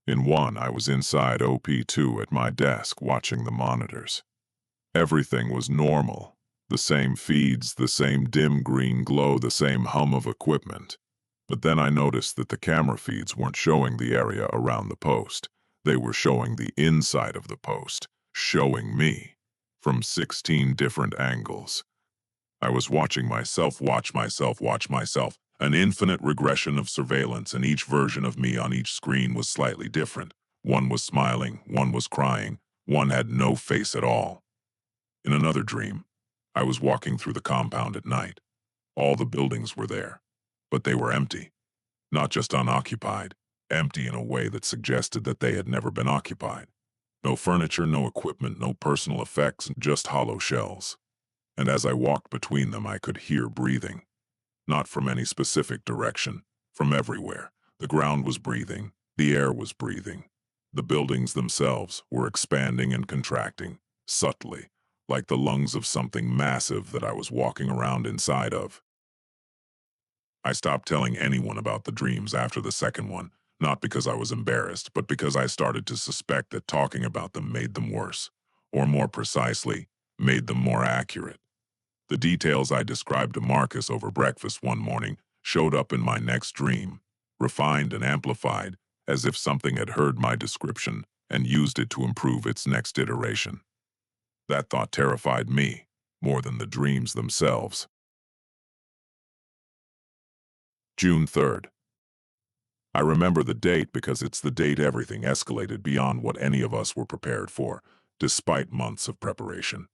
In one, I was inside OP2 at my desk watching the monitors. Everything was normal. The same feeds, the same dim green glow, the same hum of equipment. But then I noticed that the camera feeds weren't showing the area around the post. They were showing the inside of the post, showing me, from 16 different angles. I was watching myself watch myself, an infinite regression of surveillance, and each version of me on each screen was slightly different. One was smiling, one was crying, one had no face at all. In another dream, I was walking through the compound at night. All the buildings were there, but they were empty. Not just unoccupied, empty in a way that suggested that they had never been occupied. No furniture, no equipment, no personal effects, just hollow shells. And as I walked between them, I could hear breathing. Not from any specific direction, from everywhere. The ground was breathing, the air was breathing. The buildings themselves were expanding and contracting, subtly, like the lungs of something massive that I was walking around inside of. I stopped telling anyone about the dreams after the second one, not because I was embarrassed, but because I started to suspect that talking about them made them worse, or more precisely, made them more accurate. The details I described to Marcus over breakfast one morning showed up in my next dream, refined and amplified, as if something had heard my description and used it to improve its next iteration. That thought terrified me, more than the dreams themselves. June 3rd. I remember the date because it's the date everything escalated beyond what any of us were prepared for, despite months of preparation.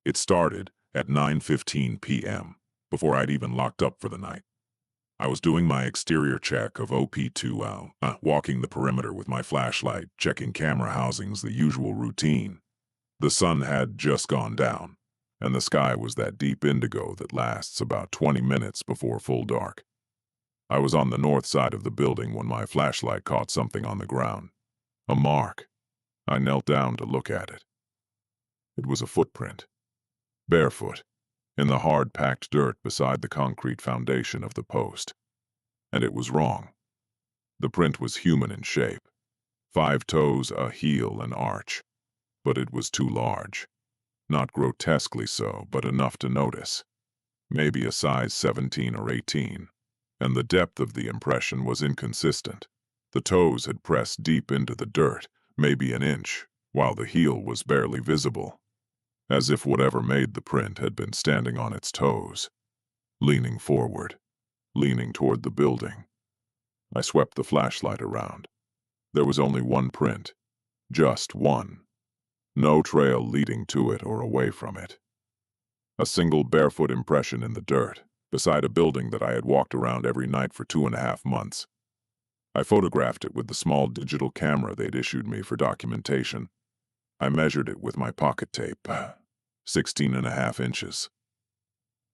It started at 9:15 p.m., before I'd even locked up for the night. I was doing my exterior check of OP2, walking the perimeter with my flashlight, checking camera housings, the usual routine. The sun had just gone down, and the sky was that deep indigo that lasts about 20 minutes before full dark. I was on the north side of the building when my flashlight caught something on the ground. A mark. I knelt down to look at it. It was a footprint, barefoot, in the hard-packed dirt beside the concrete foundation of the post. And it was wrong. The print was human in shape. 5 toes, a heel, an arch. But it was too large. Not grotesquely so, but enough to notice. Maybe a size 17 or 18. And the depth of the impression was inconsistent. The toes had pressed deep into the dirt, maybe an inch, while the heel was barely visible. As if whatever made the print had been standing on its toes, leaning forward, leaning toward the building. I swept the flashlight around. There was only one print, just one. No trail leading to it or away from it. A single barefoot impression in the dirt, beside a building that I had walked around every night for 2.5 months. I photographed it with the small digital camera they'd issued me for documentation. I measured it with my pocket tape, 16.5 inches.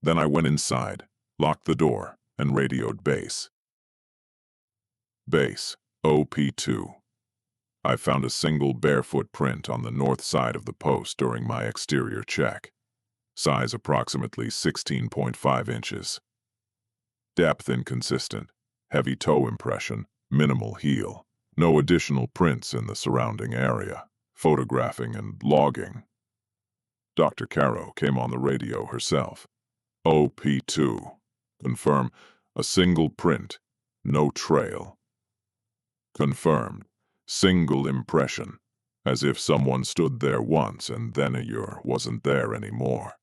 Then I went inside, locked the door, and radioed base. Base, OP2. I found a single barefoot print on the north side of the post during my exterior check. Size approximately 16.5 inches. Depth inconsistent, heavy toe impression, minimal heel. No additional prints in the surrounding area. Photographing and logging. Dr. Caro came on the radio herself. OP2. Confirm. A single print. No trail. Confirmed. Single impression. As if someone stood there once and then a year wasn't there anymore.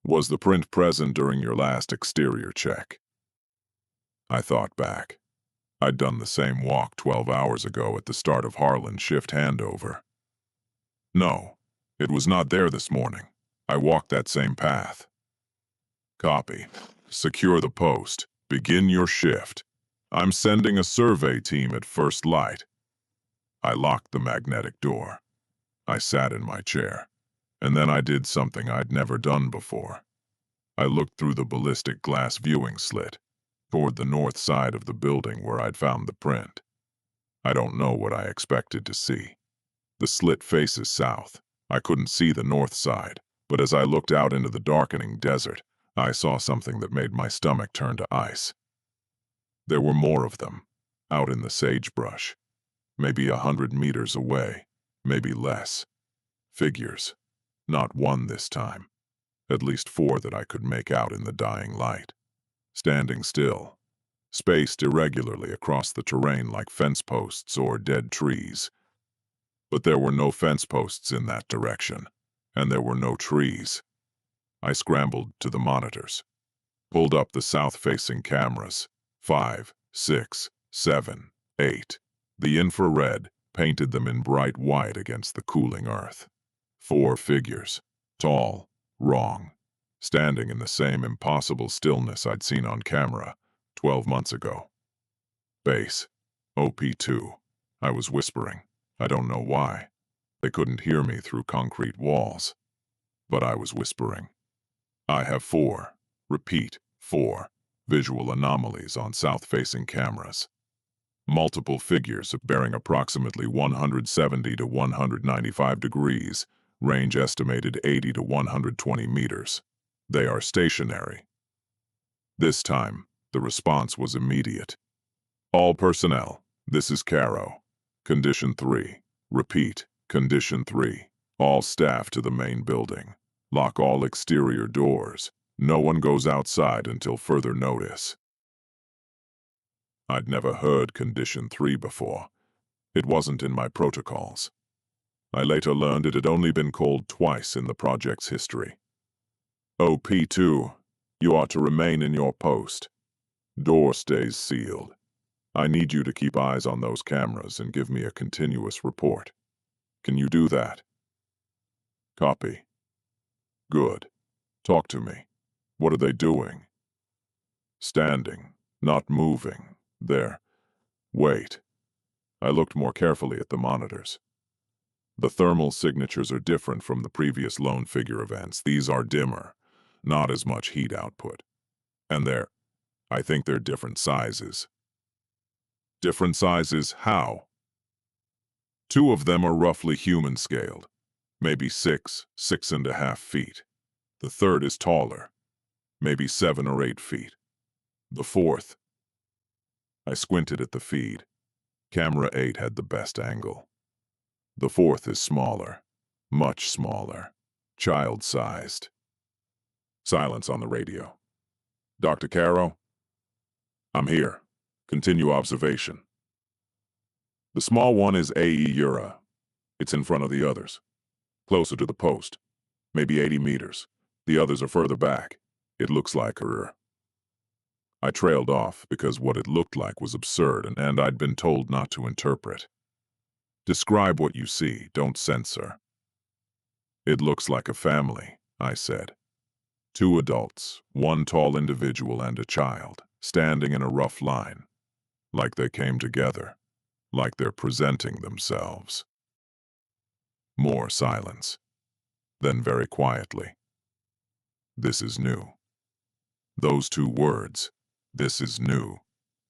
Was the print present during your last exterior check? I thought back. I'd done the same walk 12 hours ago at the start of Harlan's shift handover. No, it was not there this morning. I walked that same path. Copy. Secure the post. Begin your shift. I'm sending a survey team at first light. I locked the magnetic door. I sat in my chair. And then I did something I'd never done before. I looked through the ballistic glass viewing slit, toward the north side of the building where I'd found the print. I don't know what I expected to see. The slit faces south. I couldn't see the north side, but as I looked out into the darkening desert, I saw something that made my stomach turn to ice. There were more of them, out in the sagebrush. Maybe 100 meters away, maybe less. Figures. Not one this time. At least 4 that I could make out in the dying light. Standing still. Spaced irregularly across the terrain like fence posts or dead trees. But there were no fence posts in that direction, and there were no trees. I scrambled to the monitors. Pulled up the south-facing cameras. 5, 6, 7, 8. The infrared painted them in bright white against the cooling earth. 4 figures. Tall, wrong. Standing in the same impossible stillness I'd seen on camera 12 months ago. Base. OP2. I was whispering. I don't know why. They couldn't hear me through concrete walls. But I was whispering. I have 4. Repeat, 4. Visual anomalies on south-facing cameras. Multiple figures bearing approximately 170 to 195 degrees, range estimated 80 to 120 meters. They are stationary. This time, the response was immediate. All personnel, this is Caro. Condition 3. Repeat, Condition 3. All staff to the main building. Lock all exterior doors. No one goes outside until further notice. I'd never heard Condition 3 before. It wasn't in my protocols. I later learned it had only been called twice in the project's history. OP2, you are to remain in your post. Door stays sealed. I need you to keep eyes on those cameras and give me a continuous report. Can you do that? Copy. Good. Talk to me. What are they doing? Standing, not moving. There. Wait. I looked more carefully at the monitors. The thermal signatures are different from the previous lone figure events. These are dimmer, not as much heat output. And I think they're different sizes. Different sizes how? 2 of them are roughly human-scaled. maybe 6.5 feet. The third is taller, maybe 7 or 8 feet. The fourth. I squinted at the feed. Camera 8 had the best angle. The fourth is smaller, much smaller, child-sized. Silence on the radio. Dr. Caro? I'm here. Continue observation. The small one is AE Ura. It's in front of the others. Closer to the post. Maybe 80 meters. The others are further back. It looks like her. I trailed off because what it looked like was absurd and I'd been told not to interpret. Describe what you see, don't censor. It looks like a family, I said. 2 adults, 1 tall individual and a child, standing in a rough line. Like they came together. Like they're presenting themselves. More silence. Then very quietly. This is new. Those 2 words, this is new,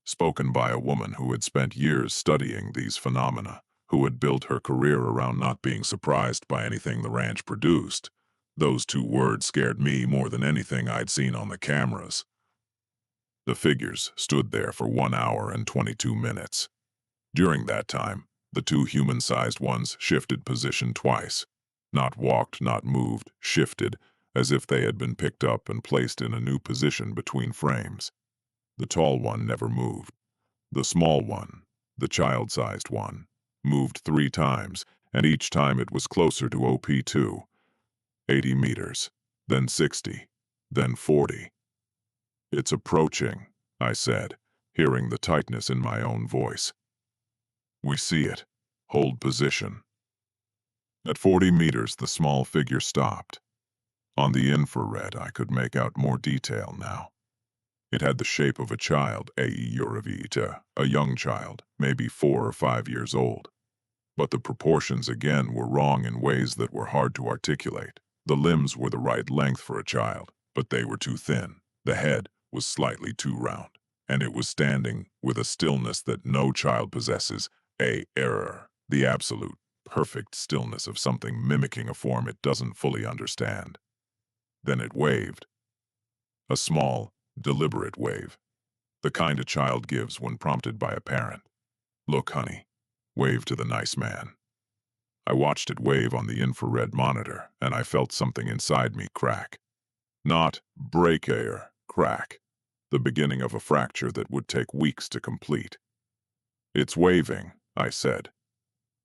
spoken by a woman who had spent years studying these phenomena, who had built her career around not being surprised by anything the ranch produced. Those 2 words scared me more than anything I'd seen on the cameras. The figures stood there for 1 hour and 22 minutes. During that time, the 2 human-sized ones shifted position twice. Not walked, not moved, shifted, as if they had been picked up and placed in a new position between frames. The tall one never moved. The small one, the child-sized one, moved 3 times, and each time it was closer to OP2. 80 meters, then 60, then 40. It's approaching, I said, hearing the tightness in my own voice. We see it. Hold position. At 40 meters, the small figure stopped. On the infrared, I could make out more detail now. It had the shape of a child, a young child, maybe 4 or 5 years old. But the proportions again were wrong in ways that were hard to articulate. The limbs were the right length for a child, but they were too thin. The head was slightly too round, and it was standing with a stillness that no child possesses, the absolute, perfect stillness of something mimicking a form it doesn't fully understand. Then it waved. A small, deliberate wave. The kind a child gives when prompted by a parent. Look, honey. Wave to the nice man. I watched it wave on the infrared monitor, and I felt something inside me crack. Not break air, crack. The beginning of a fracture that would take weeks to complete. It's waving, I said.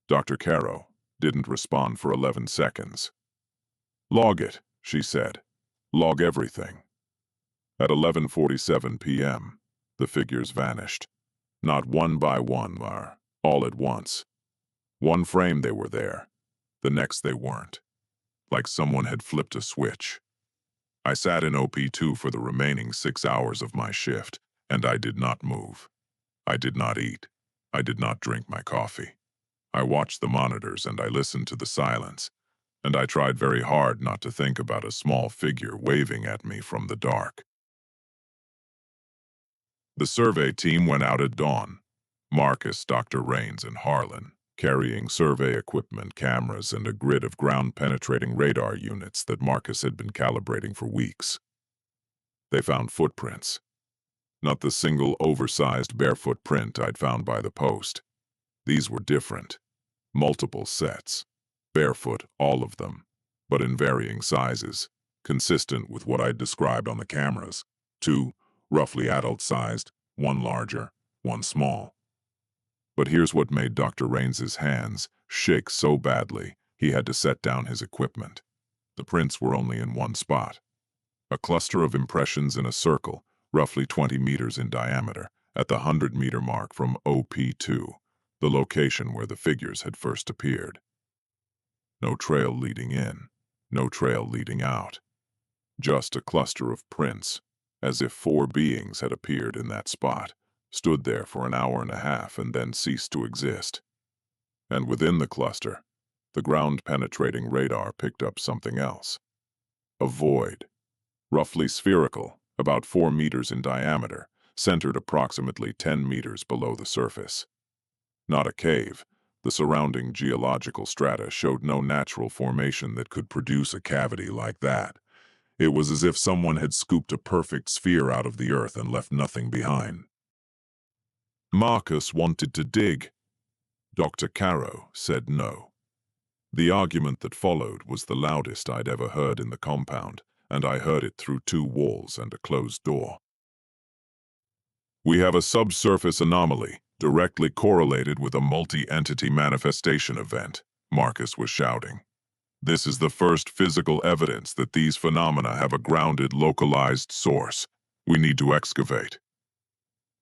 Dr. Caro didn't respond for 11 seconds. Log it, she said. Log everything. At 11:47 p.m., the figures vanished. Not one by one, all at once. One frame they were there, the next they weren't. Like someone had flipped a switch. I sat in OP2 for the remaining 6 hours of my shift, and I did not move. I did not eat. I did not drink my coffee. I watched the monitors and I listened to the silence, and I tried very hard not to think about a small figure waving at me from the dark. The survey team went out at dawn. Marcus, Dr. Rains, and Harlan, carrying survey equipment, cameras, and a grid of ground-penetrating radar units that Marcus had been calibrating for weeks. They found footprints. Not the single oversized barefoot print I'd found by the post. These were different. Multiple sets. Barefoot, all of them, but in varying sizes, consistent with what I'd described on the cameras. 2, roughly adult-sized, 1 larger, 1 small. But here's what made Dr. Rains's hands shake so badly he had to set down his equipment. The prints were only in one spot. A cluster of impressions in a circle, roughly 20 meters in diameter, at the 100-meter mark from OP2, the location where the figures had first appeared. No trail leading in, no trail leading out. Just a cluster of prints, as if 4 beings had appeared in that spot, stood there for an hour and a half and then ceased to exist. And within the cluster, the ground-penetrating radar picked up something else. A void, roughly spherical, about 4 meters in diameter, centered approximately 10 meters below the surface. Not a cave, The surrounding geological strata showed no natural formation that could produce a cavity like that. It was as if someone had scooped a perfect sphere out of the earth and left nothing behind. Marcus wanted to dig. Dr. Caro said no. The argument that followed was the loudest I'd ever heard in the compound, and I heard it through 2 walls and a closed door. We have a subsurface anomaly, directly correlated with a multi-entity manifestation event, Marcus was shouting. This is the first physical evidence that these phenomena have a grounded, localized source. We need to excavate.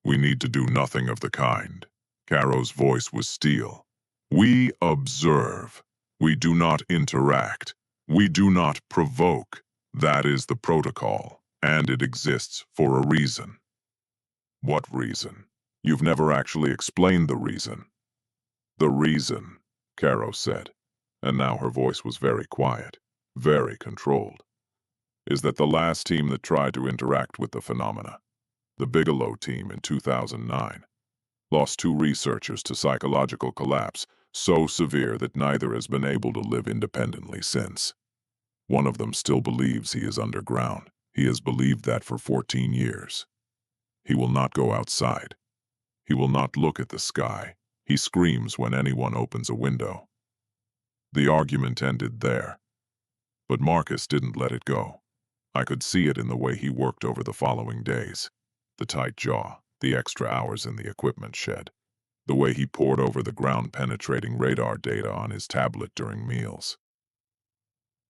We need to do nothing of the kind. Caro's voice was steel. We observe. We do not interact. We do not provoke. That is the protocol, and it exists for a reason. What reason? You've never actually explained the reason. The reason, Caro said, and now her voice was very quiet, very controlled, is that the last team that tried to interact with the phenomena, the Bigelow team in 2009, lost 2 researchers to psychological collapse so severe that neither has been able to live independently since. One of them still believes he is underground. He has believed that for 14 years. He will not go outside. He will not look at the sky. He screams when anyone opens a window. The argument ended there. But Marcus didn't let it go. I could see it in the way he worked over the following days. The tight jaw, the extra hours in the equipment shed, the way he pored over the ground-penetrating radar data on his tablet during meals.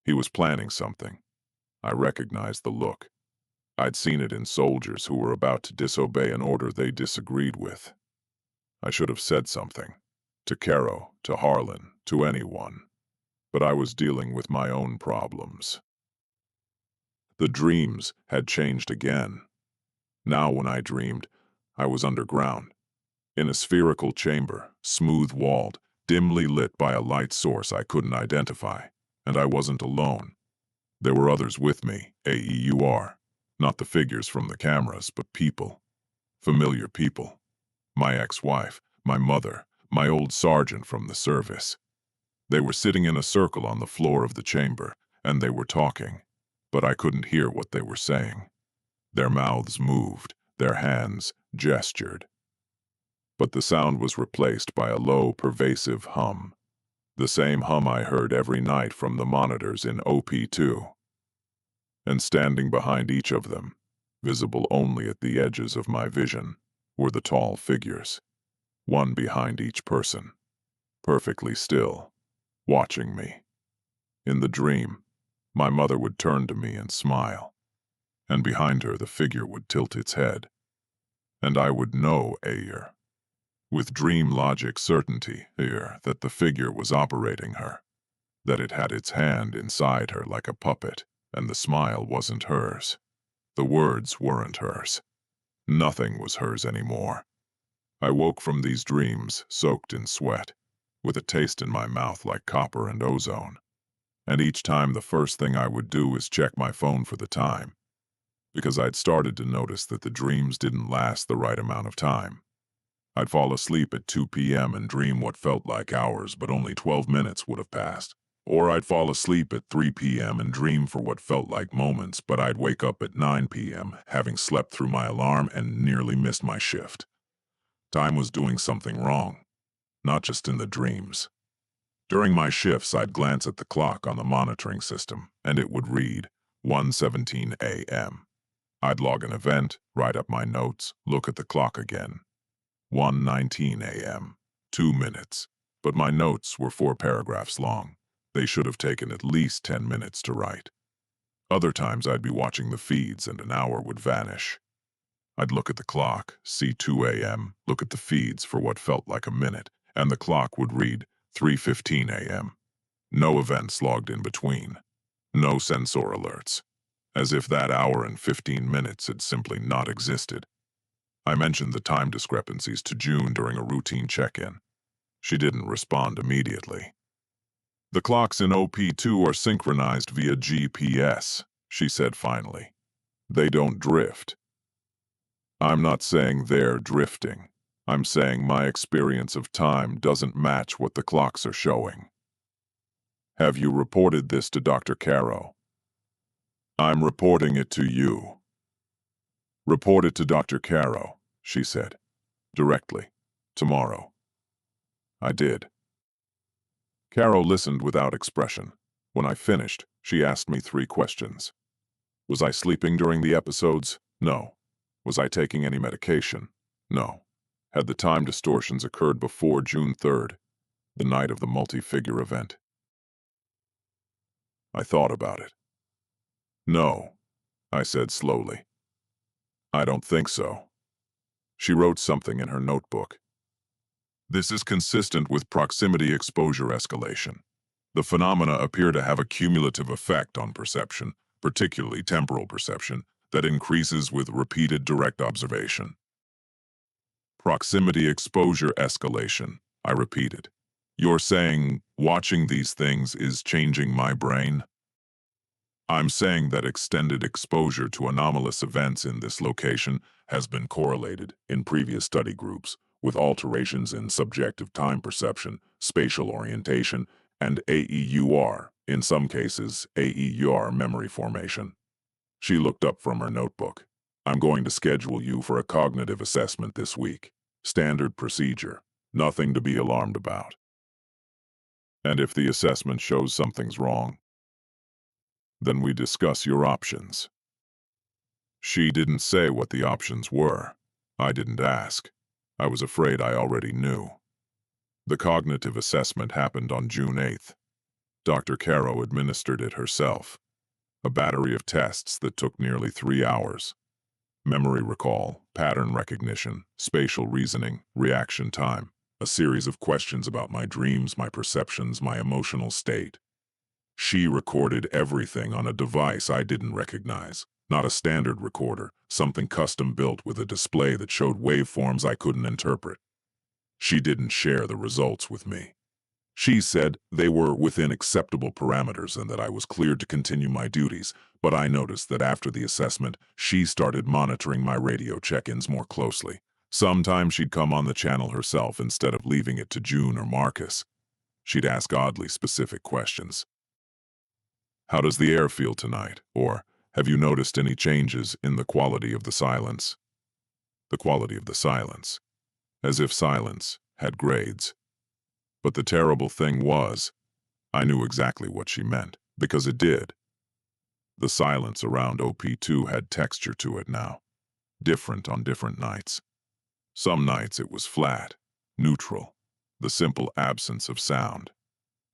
He was planning something. I recognized the look. I'd seen it in soldiers who were about to disobey an order they disagreed with. I should have said something. To Caro, to Harlan, to anyone. But I was dealing with my own problems. The dreams had changed again. Now when I dreamed, I was underground, in a spherical chamber, smooth-walled, dimly lit by a light source I couldn't identify, and I wasn't alone. There were others with me, AEUR, not the figures from the cameras, but people, familiar people. My ex-wife, my mother, my old sergeant from the service. They were sitting in a circle on the floor of the chamber, and they were talking, but I couldn't hear what they were saying. Their mouths moved, their hands gestured. But the sound was replaced by a low, pervasive hum. The same hum I heard every night from the monitors in OP2. And standing behind each of them, visible only at the edges of my vision, were the tall figures, one behind each person, perfectly still, watching me. In the dream, my mother would turn to me and smile, and behind her the figure would tilt its head, and I would know with dream logic certainty that the figure was operating her, that it had its hand inside her like a puppet, and the smile wasn't hers. The words weren't hers. Nothing was hers anymore. I woke from these dreams, soaked in sweat, with a taste in my mouth like copper and ozone. And each time the first thing I would do is check my phone for the time, because I'd started to notice that the dreams didn't last the right amount of time. I'd fall asleep at 2 p.m. and dream what felt like hours, but only 12 minutes would have passed. Or I'd fall asleep at 3 p.m. and dream for what felt like moments, but I'd wake up at 9 p.m., having slept through my alarm and nearly missed my shift. Time was doing something wrong, not just in the dreams. During my shifts, I'd glance at the clock on the monitoring system, and it would read 1:17 a.m. I'd log an event, write up my notes, look at the clock again. 1:19 a.m., 2 minutes, but my notes were 4 paragraphs long. They should have taken at least 10 minutes to write. Other times I'd be watching the feeds and an hour would vanish. I'd look at the clock, see 2 a.m., look at the feeds for what felt like a minute, and the clock would read 3:15 a.m. No events logged in between. No sensor alerts. As if that hour and 15 minutes had simply not existed. I mentioned the time discrepancies to June during a routine check-in. She didn't respond immediately. The clocks in OP2 are synchronized via GPS, she said finally. They don't drift. I'm not saying they're drifting. I'm saying my experience of time doesn't match what the clocks are showing. Have you reported this to Dr. Caro? I'm reporting it to you. Report it to Dr. Caro, she said. Directly. Tomorrow. I did. Caro listened without expression. When I finished, she asked me 3 questions. Was I sleeping during the episodes? No. Was I taking any medication? No. Had the time distortions occurred before June 3rd, the night of the multi-figure event? I thought about it. No, I said slowly. I don't think so. She wrote something in her notebook. This is consistent with proximity exposure escalation. The phenomena appear to have a cumulative effect on perception, particularly temporal perception, that increases with repeated direct observation. Proximity exposure escalation, I repeated. You're saying watching these things is changing my brain? I'm saying that extended exposure to anomalous events in this location has been correlated in previous study groups with alterations in subjective time perception, spatial orientation, and AEUR, in some cases AEUR memory formation. She looked up from her notebook. I'm going to schedule you for a cognitive assessment this week. Standard procedure. Nothing to be alarmed about. And if the assessment shows something's wrong, then we discuss your options. She didn't say what the options were. I didn't ask. I was afraid I already knew. The cognitive assessment happened on June 8th. Dr. Caro administered it herself. A battery of tests that took nearly 3 hours. Memory recall, pattern recognition, spatial reasoning, reaction time. A series of questions about my dreams, my perceptions, my emotional state. She recorded everything on a device I didn't recognize. Not a standard recorder, something custom-built with a display that showed waveforms I couldn't interpret. She didn't share the results with me. She said they were within acceptable parameters and that I was cleared to continue my duties, but I noticed that after the assessment, she started monitoring my radio check-ins more closely. Sometimes she'd come on the channel herself instead of leaving it to June or Marcus. She'd ask oddly specific questions. How does the air feel tonight? Or, have you noticed any changes in the quality of the silence? The quality of the silence. As if silence had grades. But the terrible thing was, I knew exactly what she meant, because it did. The silence around OP2 had texture to it now, different on different nights. Some nights it was flat, neutral, the simple absence of sound.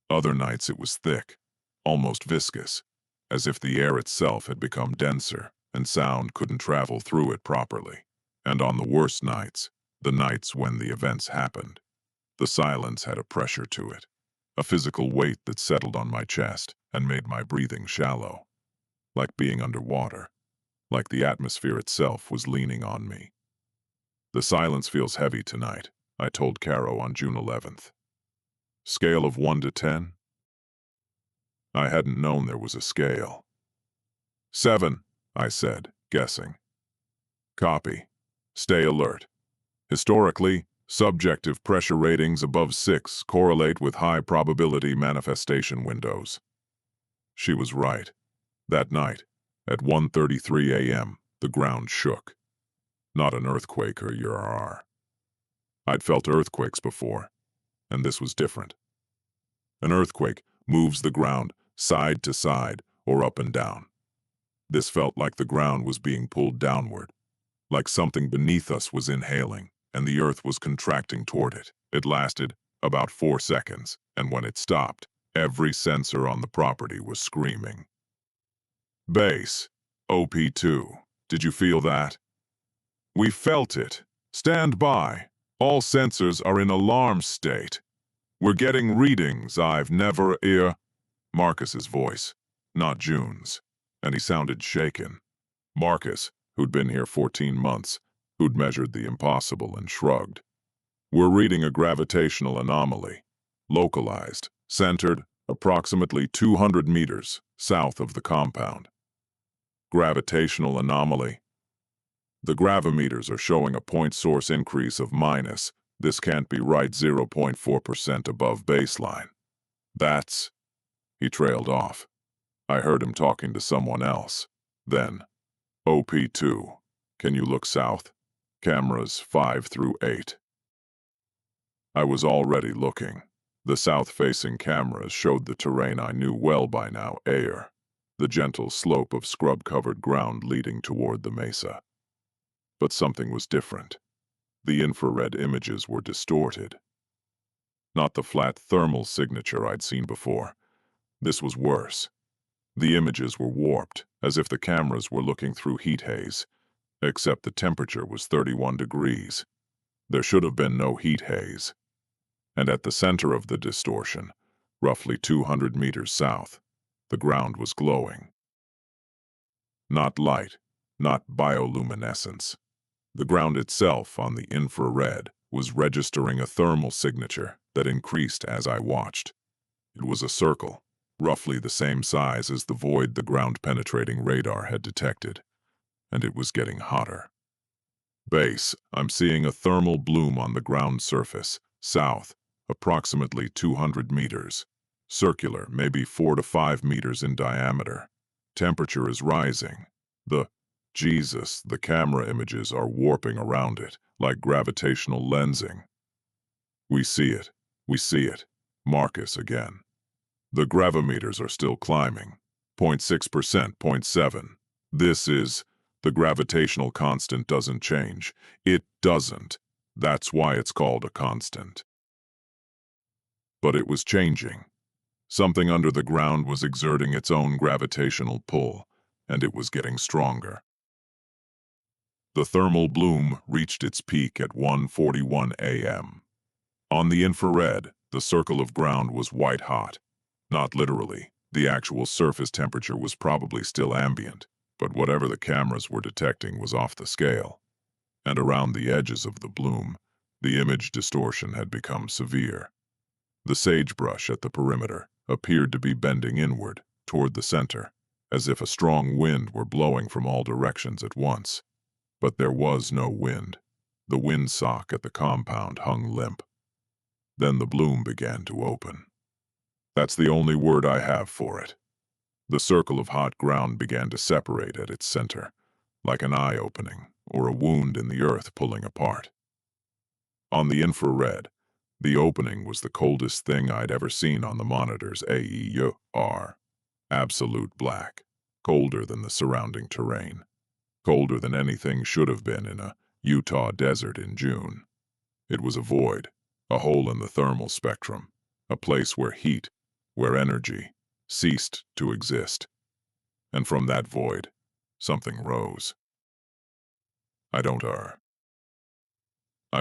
Other nights it was thick, almost viscous, as if the air itself had become denser and sound couldn't travel through it properly. And on the worst nights, the nights when the events happened, the silence had a pressure to it, a physical weight that settled on my chest and made my breathing shallow, like being underwater, like the atmosphere itself was leaning on me. The silence feels heavy tonight, I told Caro on June 11th. Scale of 1 to 10? I hadn't known there was a scale. 7, I said, guessing. Copy. Stay alert. Historically, subjective pressure ratings above 6 correlate with high probability manifestation windows. She was right. That night, at 1:33 a.m., the ground shook. Not an earthquake or URR. I'd felt earthquakes before, and this was different. An earthquake moves the ground side to side or up and down. This felt like the ground was being pulled downward, like something beneath us was inhaling, and the earth was contracting toward it. It lasted about 4 seconds, and when it stopped, every sensor on the property was screaming. Base, OP2, did you feel that? We felt it. Stand by. All sensors are in alarm state. We're getting readings I've never Marcus's voice, not June's, and he sounded shaken. Marcus, who'd been here 14 months, who'd measured the impossible and shrugged. We're reading a gravitational anomaly, localized, centered, approximately 200 meters south of the compound. Gravitational anomaly? The gravimeters are showing a point source increase of minus. This can't be right, 0.4% above baseline. That's... He trailed off. I heard him talking to someone else. Then, OP2. Can you look south? Cameras 5 through 8. I was already looking. The south-facing cameras showed the terrain I knew well by now, air. The gentle slope of scrub-covered ground leading toward the mesa. But something was different. The infrared images were distorted. Not the flat thermal signature I'd seen before. This was worse. The images were warped, as if the cameras were looking through heat haze, except the temperature was 31 degrees. There should have been no heat haze. And at the center of the distortion, roughly 200 meters south, the ground was glowing. Not light, not bioluminescence. The ground itself, on the infrared, was registering a thermal signature that increased as I watched. It was a circle, roughly the same size as the void the ground-penetrating radar had detected, and it was getting hotter. Base, I'm seeing a thermal bloom on the ground surface, south, approximately 200 meters. Circular, maybe 4 to 5 meters in diameter. Temperature is rising. The camera images are warping around it, like gravitational lensing. We see it. We see it. Marcus again. The gravimeters are still climbing. 0.6%, 0.7. This is... The gravitational constant doesn't change. It doesn't. That's why it's called a constant. But it was changing. Something under the ground was exerting its own gravitational pull, and it was getting stronger. The thermal bloom reached its peak at 1:41 a.m. On the infrared, the circle of ground was white hot. Not literally. The actual surface temperature was probably still ambient, but whatever the cameras were detecting was off the scale. And around the edges of the bloom, the image distortion had become severe. The sagebrush at the perimeter appeared to be bending inward, toward the center, as if a strong wind were blowing from all directions at once. But there was no wind. The windsock at the compound hung limp. Then the bloom began to open. That's the only word I have for it. The circle of hot ground began to separate at its center, like an eye opening or a wound in the earth pulling apart. On the infrared, the opening was the coldest thing I'd ever seen on the monitors. AEUR. Absolute black. Colder than the surrounding terrain. Colder than anything should have been in a Utah desert in June. It was a void, a hole in the thermal spectrum, a place where heat, where energy, ceased to exist. And from that void, something rose. I've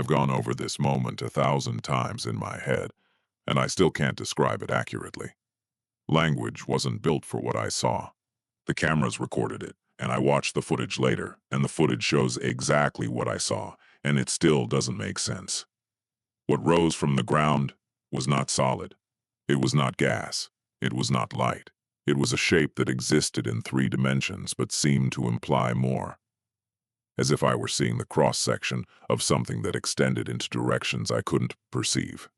gone over this moment 1,000 times in my head, and I still can't describe it accurately. Language wasn't built for what I saw. The cameras recorded it, and I watched the footage later, and the footage shows exactly what I saw, and it still doesn't make sense. What rose from the ground was not solid. It was not gas. It was not light. It was a shape that existed in 3 dimensions but seemed to imply more. As if I were seeing the cross-section of something that extended into directions I couldn't perceive.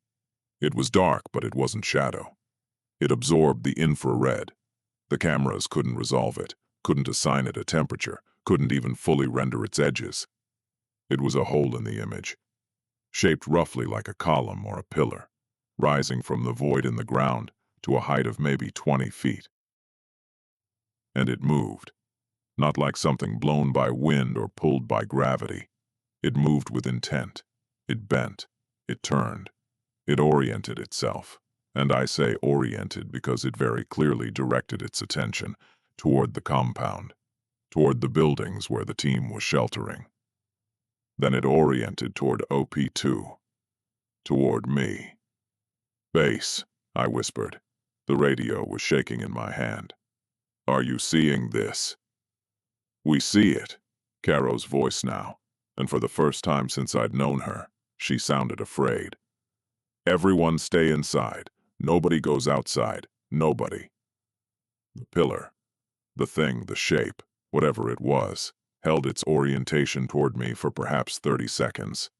It was dark, but it wasn't shadow. It absorbed the infrared. The cameras couldn't resolve it, couldn't assign it a temperature, couldn't even fully render its edges. It was a hole in the image, shaped roughly like a column or a pillar, rising from the void in the ground to a height of maybe 20 feet. And it moved. Not like something blown by wind or pulled by gravity. It moved with intent. It bent. It turned. It oriented itself. And I say oriented because it very clearly directed its attention toward the compound, toward the buildings where the team was sheltering. Then it oriented toward OP2, toward me. "Base," I whispered. The radio was shaking in my hand. "Are you seeing this?" "We see it," Caro's voice now, and for the first time since I'd known her, she sounded afraid. "Everyone stay inside. Nobody goes outside. Nobody." The pillar, the thing, the shape, whatever it was, held its orientation toward me for perhaps 30 seconds.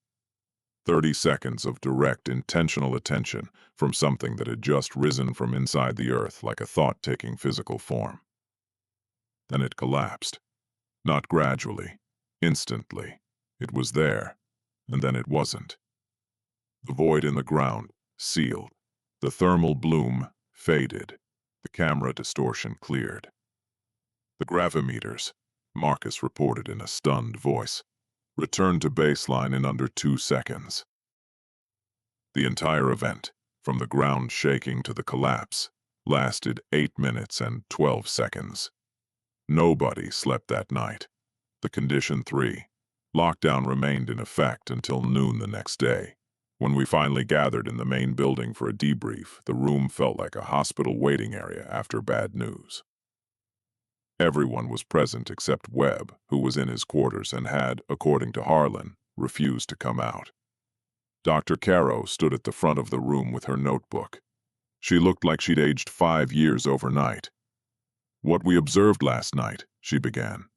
30 seconds of direct, intentional attention from something that had just risen from inside the earth like a thought taking physical form. Then it collapsed. Not gradually, instantly. It was there, and then it wasn't. The void in the ground sealed. The thermal bloom faded. The camera distortion cleared. The gravimeters, Marcus reported in a stunned voice, returned to baseline in under 2 seconds. The entire event, from the ground shaking to the collapse, lasted 8 minutes and 12 seconds. Nobody slept that night. The Condition 3 lockdown remained in effect until noon the next day. When we finally gathered in the main building for a debrief, the room felt like a hospital waiting area after bad news. Everyone was present except Webb, who was in his quarters and had, according to Harlan, refused to come out. Dr. Caro stood at the front of the room with her notebook. She looked like she'd aged 5 years overnight. "What we observed last night," she began,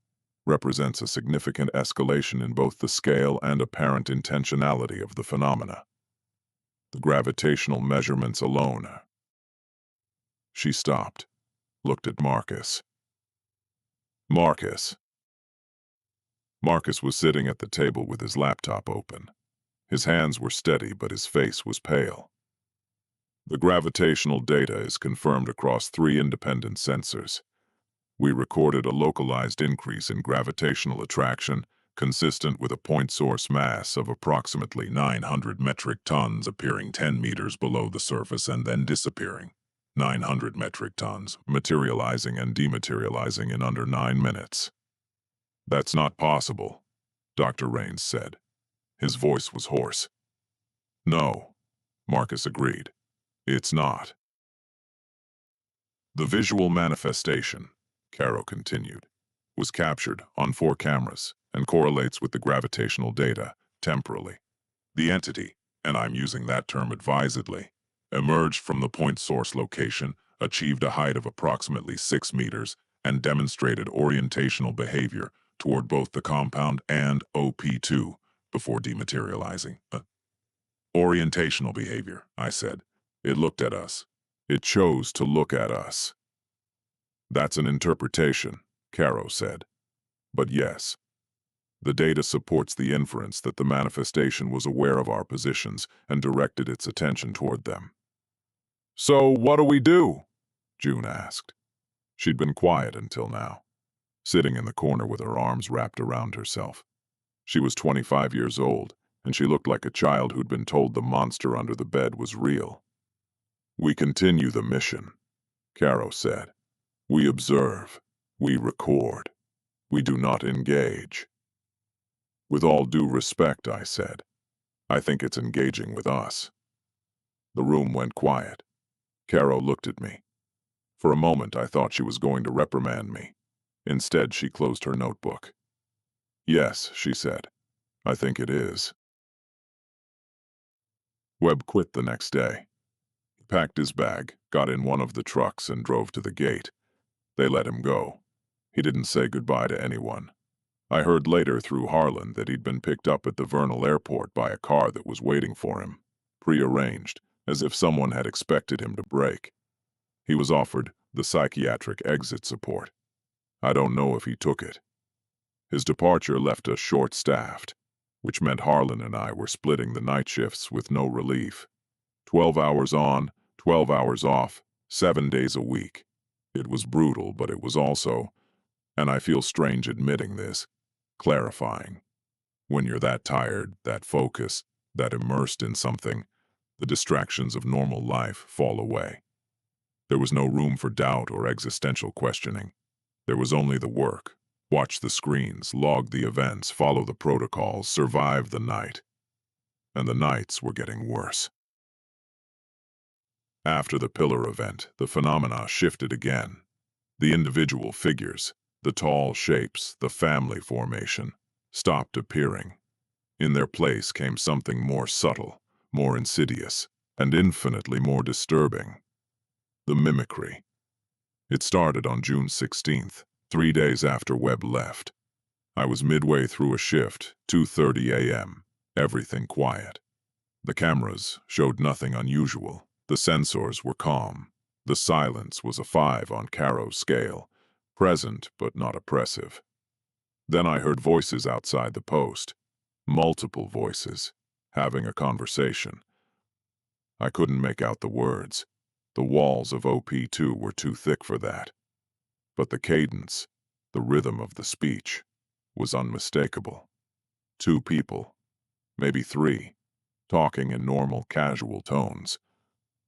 "represents a significant escalation in both the scale and apparent intentionality of the phenomena. The gravitational measurements alone." She stopped, looked at Marcus. Marcus was sitting at the table with his laptop open. His hands were steady, but his face was pale. "The gravitational data is confirmed across 3 independent sensors. We recorded a localized increase in gravitational attraction consistent with a point source mass of approximately 900 metric tons appearing 10 meters below the surface and then disappearing. 900 metric tons, materializing and dematerializing in under 9 minutes. "That's not possible," Dr. Rains said. His voice was hoarse. "No," Marcus agreed. "It's not." "The visual manifestation," Caro continued, "was captured on 4 cameras and correlates with the gravitational data temporally. The entity, and I'm using that term advisedly, emerged from the point source location, achieved a height of approximately 6 meters, and demonstrated orientational behavior toward both the compound and OP2 before dematerializing." "Orientational behavior," I said. "It looked at us. It chose to look at us." "That's an interpretation," Caro said. "But yes, the data supports the inference that the manifestation was aware of our positions and directed its attention toward them." "So what do we do?" June asked. She'd been quiet until now, sitting in the corner with her arms wrapped around herself. She was 25 years old, and she looked like a child who'd been told the monster under the bed was real. "We continue the mission," Caro said. "We observe. We record. We do not engage." "With all due respect," I said, "I think it's engaging with us." The room went quiet. Caro looked at me. For a moment I thought she was going to reprimand me. Instead, she closed her notebook. "Yes," she said, "I think it is." Webb quit the next day. He packed his bag, got in one of the trucks, and drove to the gate. They let him go. He didn't say goodbye to anyone. I heard later through Harlan that he'd been picked up at the Vernal airport by a car that was waiting for him, prearranged, as if someone had expected him to break. He was offered the psychiatric exit support. I don't know if he took it. His departure left us short-staffed, which meant Harlan and I were splitting the night shifts with no relief. 12 hours on, 12 hours off, 7 days a week. It was brutal, but it was also, and I feel strange admitting this, clarifying. When you're that tired, that focused, that immersed in something, the distractions of normal life fall away. There was no room for doubt or existential questioning. There was only the work. Watch the screens, log the events, follow the protocols, survive the night. And the nights were getting worse. After the pillar event, the phenomena shifted again. The individual figures, the tall shapes, the family formation, stopped appearing. In their place came something more subtle, more insidious, and infinitely more disturbing. The mimicry. It started on June 16th, 3 days after Webb left. I was midway through a shift, 2:30 a.m., everything quiet. The cameras showed nothing unusual. The sensors were calm. The silence was a 5 on Caro's scale, present but not oppressive. Then I heard voices outside the post, multiple voices, having a conversation. I couldn't make out the words. The walls of OP2 were too thick for that. But the cadence, the rhythm of the speech, was unmistakable. 2 people, maybe 3, talking in normal, casual tones.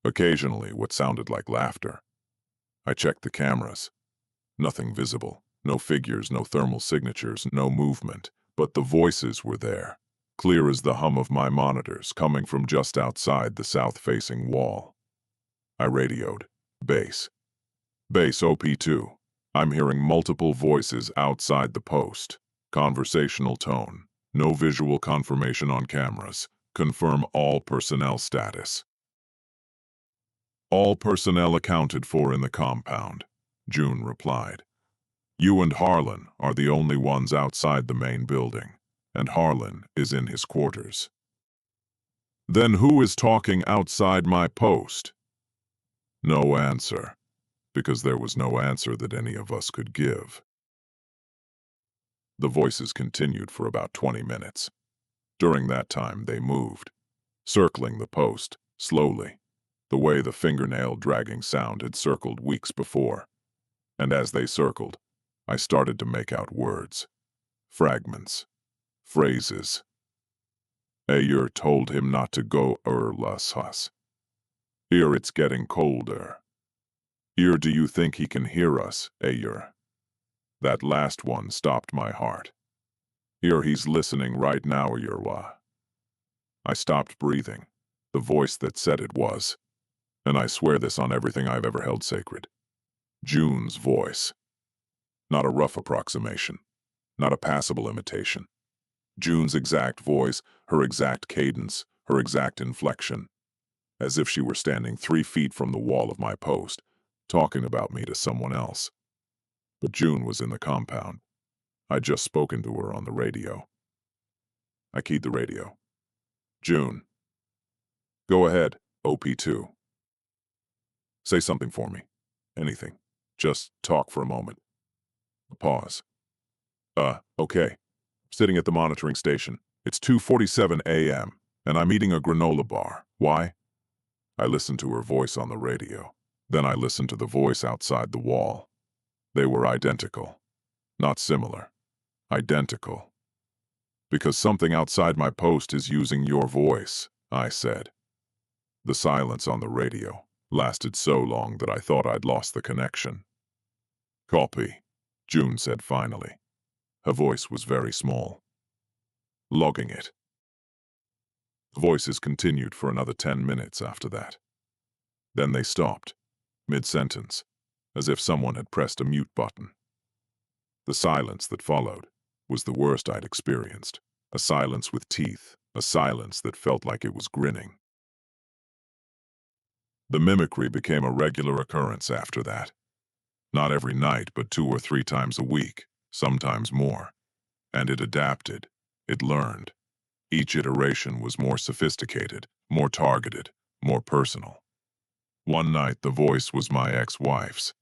Occasionally what sounded like laughter. I checked the cameras. Nothing visible. No figures, no thermal signatures, no movement. But the voices were there, clear as the hum of my monitors coming from just outside the south-facing wall. I radioed. Base. Base OP2. I'm hearing multiple voices outside the post. Conversational tone. No visual confirmation on cameras. Confirm all personnel status. All personnel accounted for in the compound, June replied. You and Harlan are the only ones outside the main building, and Harlan is in his quarters. Then who is talking outside my post? No answer, because there was no answer that any of us could give. The voices continued for about 20 minutes. During that time they moved, circling the post, slowly, the way the fingernail-dragging sound had circled weeks before. And as they circled, I started to make out words, fragments, phrases. Ayer told him not to go us. Here it's getting colder. Here do you think he can hear us, Ayer? That last one stopped my heart. Here he's listening right now, Ayerwa. I stopped breathing. The voice that said it was, and I swear this on everything I've ever held sacred, June's voice. Not a rough approximation, not a passable imitation. June's exact voice, her exact cadence, her exact inflection, as if she were standing 3 feet from the wall of my post, talking about me to someone else. But June was in the compound. I'd just spoken to her on the radio. I keyed the radio. June. Go ahead, OP2. Say something for me. Anything. Just talk for a moment. A pause. Okay. Sitting at the monitoring station. It's 2:47 a.m., and I'm eating a granola bar. Why? I listened to her voice on the radio. Then I listened to the voice outside the wall. They were identical. Not similar. Identical. Because something outside my post is using your voice, I said. The silence on the radio lasted so long that I thought I'd lost the connection. Copy, June said finally. Her voice was very small. Logging it. The voices continued for another 10 minutes after that. Then they stopped, mid-sentence, as if someone had pressed a mute button. The silence that followed was the worst I'd experienced. A silence with teeth, a silence that felt like it was grinning. The mimicry became a regular occurrence after that. Not every night, but 2 or 3 times a week, sometimes more. And it adapted. It learned. Each iteration was more sophisticated, more targeted, more personal. One night the voice was my ex-wife's.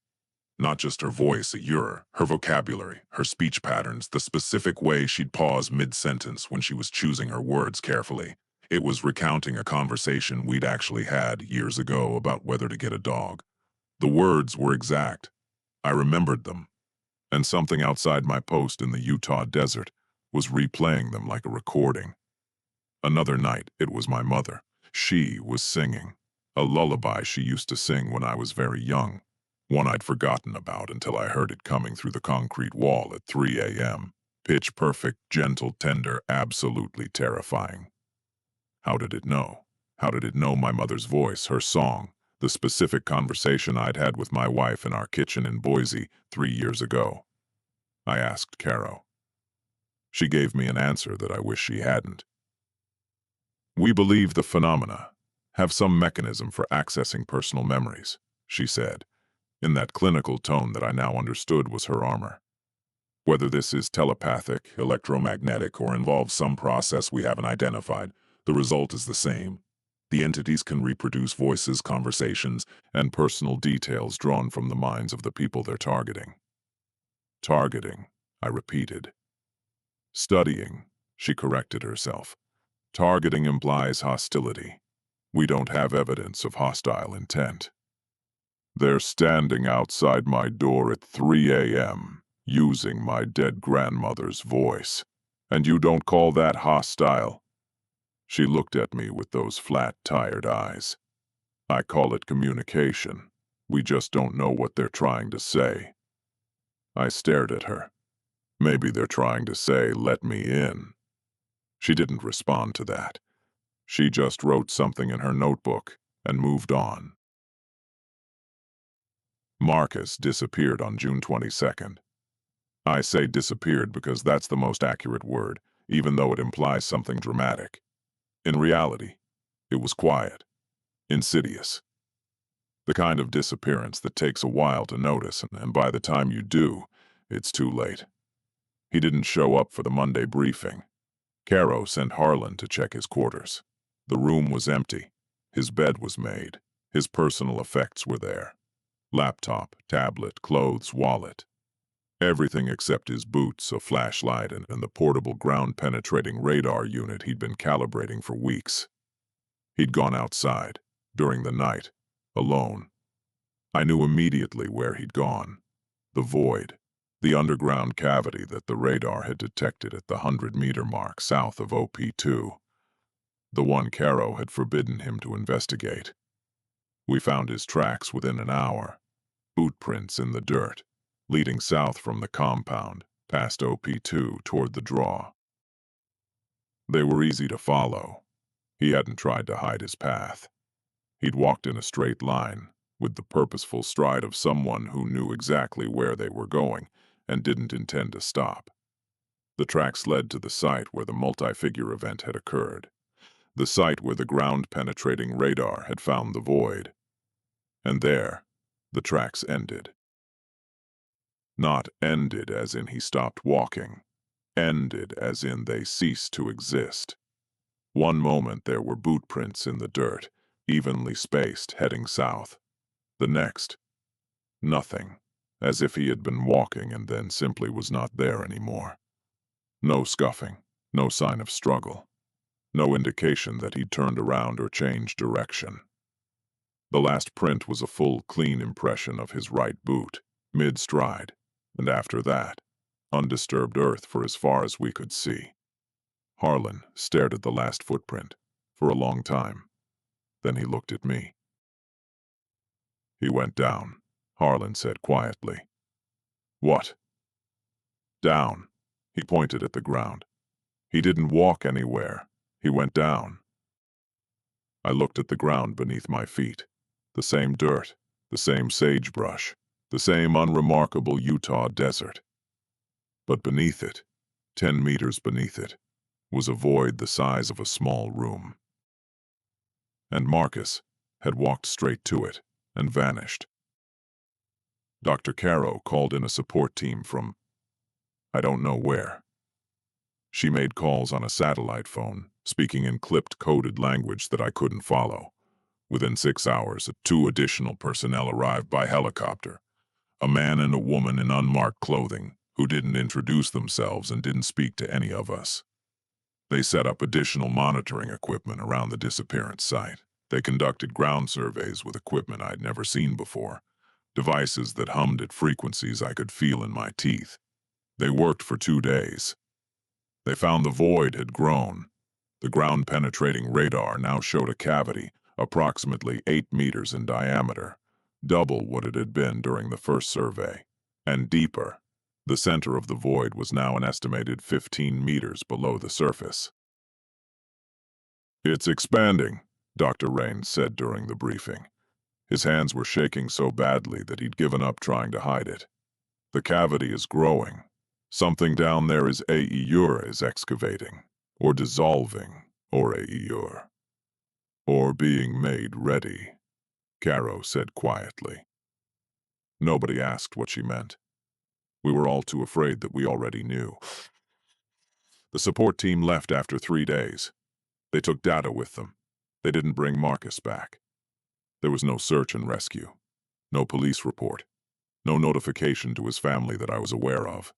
Not just her voice, her vocabulary, her speech patterns, the specific way she'd pause mid-sentence when she was choosing her words carefully. It was recounting a conversation we'd actually had years ago about whether to get a dog. The words were exact. I remembered them. And something outside my post in the Utah desert was replaying them like a recording. Another night, it was my mother. She was singing. A lullaby she used to sing when I was very young. One I'd forgotten about until I heard it coming through the concrete wall at 3 a.m. Pitch perfect, gentle, tender, absolutely terrifying. How did it know? How did it know my mother's voice, her song, the specific conversation I'd had with my wife in our kitchen in Boise 3 years ago? I asked Caro. She gave me an answer that I wish she hadn't. We believe the phenomena have some mechanism for accessing personal memories, she said, in that clinical tone that I now understood was her armor. Whether this is telepathic, electromagnetic, or involves some process we haven't identified, the result is the same. The entities can reproduce voices, conversations, and personal details drawn from the minds of the people they're targeting. Targeting, I repeated. Studying, she corrected herself. Targeting implies hostility. We don't have evidence of hostile intent. They're standing outside my door at 3 a.m., using my dead grandmother's voice. And you don't call that hostile? She looked at me with those flat, tired eyes. I call it communication. We just don't know what they're trying to say. I stared at her. Maybe they're trying to say, "Let me in." She didn't respond to that. She just wrote something in her notebook and moved on. Marcus disappeared on June 22nd. I say disappeared because that's the most accurate word, even though it implies something dramatic. In reality, it was quiet, insidious. The kind of disappearance that takes a while to notice, and by the time you do, it's too late. He didn't show up for the Monday briefing. Caro sent Harlan to check his quarters. The room was empty. His bed was made. His personal effects were there. Laptop, tablet, clothes, wallet. Everything except his boots, a flashlight, and the portable ground-penetrating radar unit he'd been calibrating for weeks. He'd gone outside, during the night, alone. I knew immediately where he'd gone. The void. The underground cavity that the radar had detected at the 100-meter mark south of OP2. The one Caro had forbidden him to investigate. We found his tracks within an hour. Boot prints in the dirt, leading south from the compound, past OP2 toward the draw. They were easy to follow. He hadn't tried to hide his path. He'd walked in a straight line, with the purposeful stride of someone who knew exactly where they were going and didn't intend to stop. The tracks led to the site where the multi-figure event had occurred, the site where the ground-penetrating radar had found the void. And there, the tracks ended. Not ended as in he stopped walking, ended as in they ceased to exist. One moment there were boot prints in the dirt, evenly spaced, heading south. The next, nothing, as if he had been walking and then simply was not there anymore. No scuffing, no sign of struggle, no indication that he'd turned around or changed direction. The last print was a full, clean impression of his right boot, mid-stride, and after that, undisturbed earth for as far as we could see. Harlan stared at the last footprint for a long time. Then he looked at me. "He went down," Harlan said quietly. "What?" "Down." He pointed at the ground. "He didn't walk anywhere. He went down." I looked at the ground beneath my feet. The same dirt, the same sagebrush, the same unremarkable Utah desert. But beneath it, 10 meters beneath it, was a void the size of a small room. And Marcus had walked straight to it and vanished. Dr. Caro called in a support team from I don't know where. She made calls on a satellite phone, speaking in clipped coded language that I couldn't follow. Within 6 hours, 2 additional personnel arrived by helicopter. A man and a woman in unmarked clothing, who didn't introduce themselves and didn't speak to any of us. They set up additional monitoring equipment around the disappearance site. They conducted ground surveys with equipment I'd never seen before, devices that hummed at frequencies I could feel in my teeth. They worked for 2 days. They found the void had grown. The ground-penetrating radar now showed a cavity approximately 8 meters in diameter, double what it had been during the first survey, and deeper. The center of the void was now an estimated 15 meters below the surface. "It's expanding," Dr. Rain said during the briefing. His hands were shaking so badly that he'd given up trying to hide it. "The cavity is growing. Something down there is excavating, or dissolving, or or being made ready," Caro said quietly. Nobody asked what she meant. We were all too afraid that we already knew. The support team left after 3 days. They took data with them. They didn't bring Marcus back. There was no search and rescue, no police report, no notification to his family that I was aware of.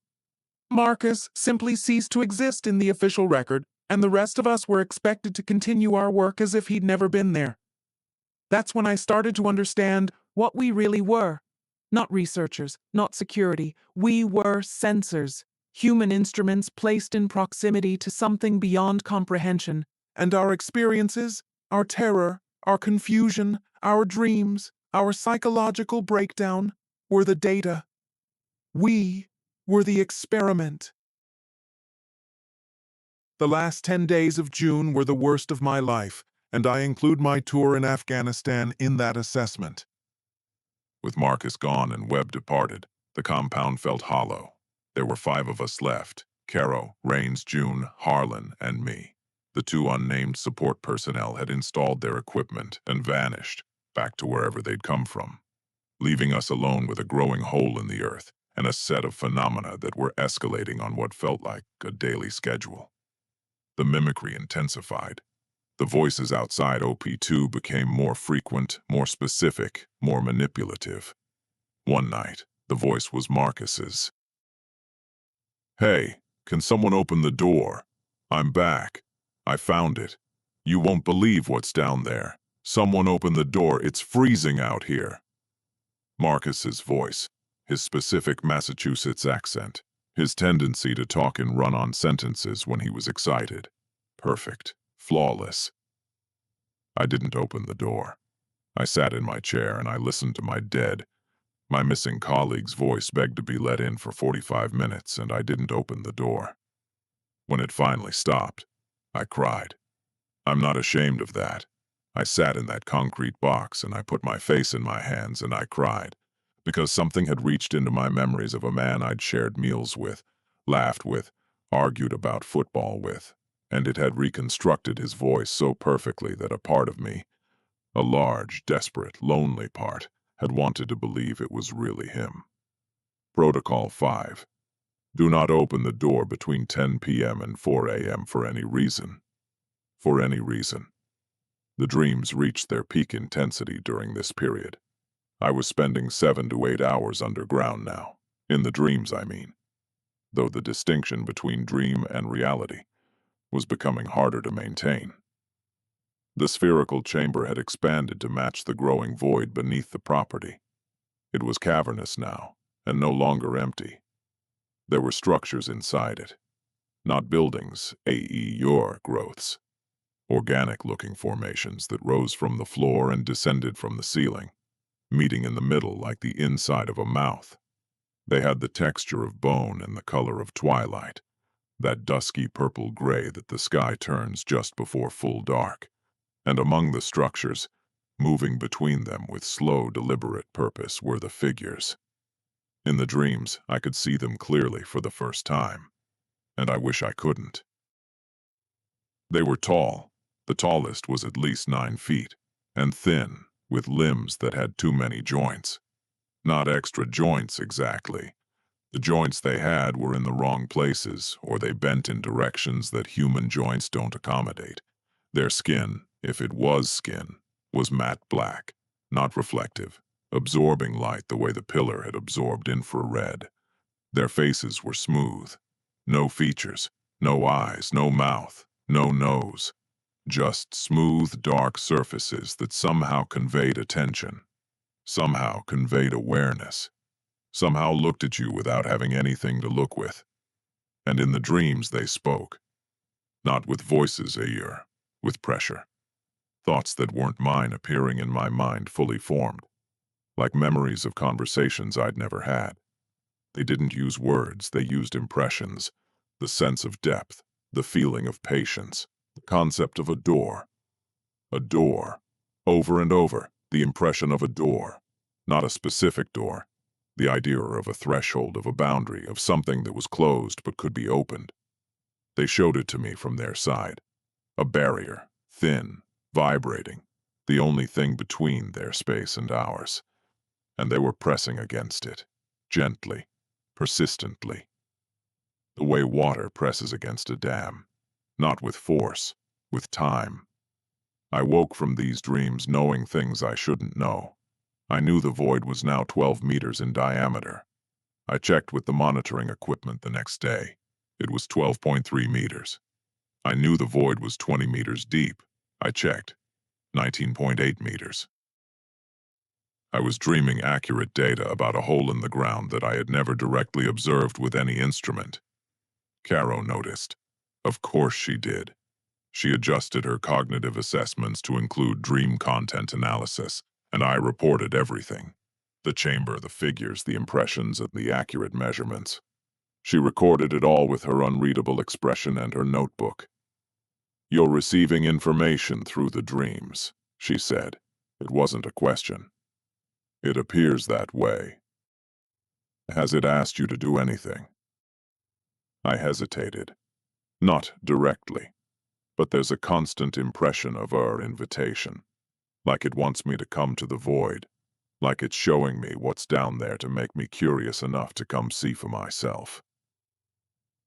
Marcus simply ceased to exist in the official record, and the rest of us were expected to continue our work as if he'd never been there. That's when I started to understand what we really were. Not researchers, not security. We were sensors, human instruments placed in proximity to something beyond comprehension. And our experiences, our terror, our confusion, our dreams, our psychological breakdown were the data. We were the experiment. The last 10 days of June were the worst of my life, and I include my tour in Afghanistan in that assessment. With Marcus gone and Webb departed, the compound felt hollow. There were 5 of us left: Caro, Rains, June, Harlan, and me. The 2 unnamed support personnel had installed their equipment and vanished, back to wherever they'd come from, leaving us alone with a growing hole in the earth and a set of phenomena that were escalating on what felt like a daily schedule. The mimicry intensified. The voices outside OP2 became more frequent, more specific, more manipulative. One night, the voice was Marcus's. "Hey, can someone open the door? I'm back. I found it. You won't believe what's down there. Someone open the door, it's freezing out here." Marcus's voice, his specific Massachusetts accent, his tendency to talk in run-on sentences when he was excited. Perfect. Flawless. I didn't open the door. I sat in my chair and I listened to my missing colleague's voice beg to be let in for 45 minutes, and I didn't open the door. When it finally stopped, I cried. I'm not ashamed of that. I sat in that concrete box and I put my face in my hands and I cried, because something had reached into my memories of a man I'd shared meals with, laughed with, argued about football with, and it had reconstructed his voice so perfectly that a part of me, a large, desperate, lonely part, had wanted to believe it was really him. Protocol 5. Do not open the door between 10 p.m. and 4 a.m. for any reason. For any reason. The dreams reached their peak intensity during this period. I was spending 7 to 8 hours underground now. In the dreams, I mean. Though the distinction between dream and reality was becoming harder to maintain. The spherical chamber had expanded to match the growing void beneath the property. It was cavernous now, and no longer empty. There were structures inside it. Not buildings, your growths. Organic-looking formations that rose from the floor and descended from the ceiling, meeting in the middle like the inside of a mouth. They had the texture of bone and the color of twilight, that dusky purple-gray that the sky turns just before full dark. And among the structures, moving between them with slow, deliberate purpose, were the figures. In the dreams, I could see them clearly for the first time, and I wish I couldn't. They were tall. The tallest was at least 9 feet, and thin, with limbs that had too many joints. Not extra joints, exactly. The joints they had were in the wrong places, or they bent in directions that human joints don't accommodate. Their skin, if it was skin, was matte black, not reflective, absorbing light the way the pillar had absorbed infrared. Their faces were smooth. No features, no eyes, no mouth, no nose. Just smooth, dark surfaces that somehow conveyed attention, somehow conveyed awareness, somehow looked at you without having anything to look with. And in the dreams they spoke. Not with voices, with pressure. Thoughts that weren't mine appearing in my mind fully formed, like memories of conversations I'd never had. They didn't use words, they used impressions, the sense of depth, the feeling of patience, the concept of a door. A door. Over and over, the impression of a door. Not a specific door. The idea of a threshold, of a boundary, of something that was closed but could be opened. They showed it to me from their side. A barrier, thin, vibrating, the only thing between their space and ours. And they were pressing against it, gently, persistently. The way water presses against a dam, not with force, with time. I woke from these dreams knowing things I shouldn't know. I knew the void was now 12 meters in diameter. I checked with the monitoring equipment the next day. It was 12.3 meters. I knew the void was 20 meters deep. I checked. 19.8 meters. I was dreaming accurate data about a hole in the ground that I had never directly observed with any instrument. Caro noticed. Of course she did. She adjusted her cognitive assessments to include dream content analysis, and I reported everything. The chamber, the figures, the impressions, and the accurate measurements. She recorded it all with her unreadable expression and her notebook. "You're receiving information through the dreams," she said. It wasn't a question. "It appears that way. Has it asked you to do anything?" I hesitated. Not directly, but there's a constant impression of our invitation. Like it wants me to come to the void. Like it's showing me what's down there to make me curious enough to come see for myself.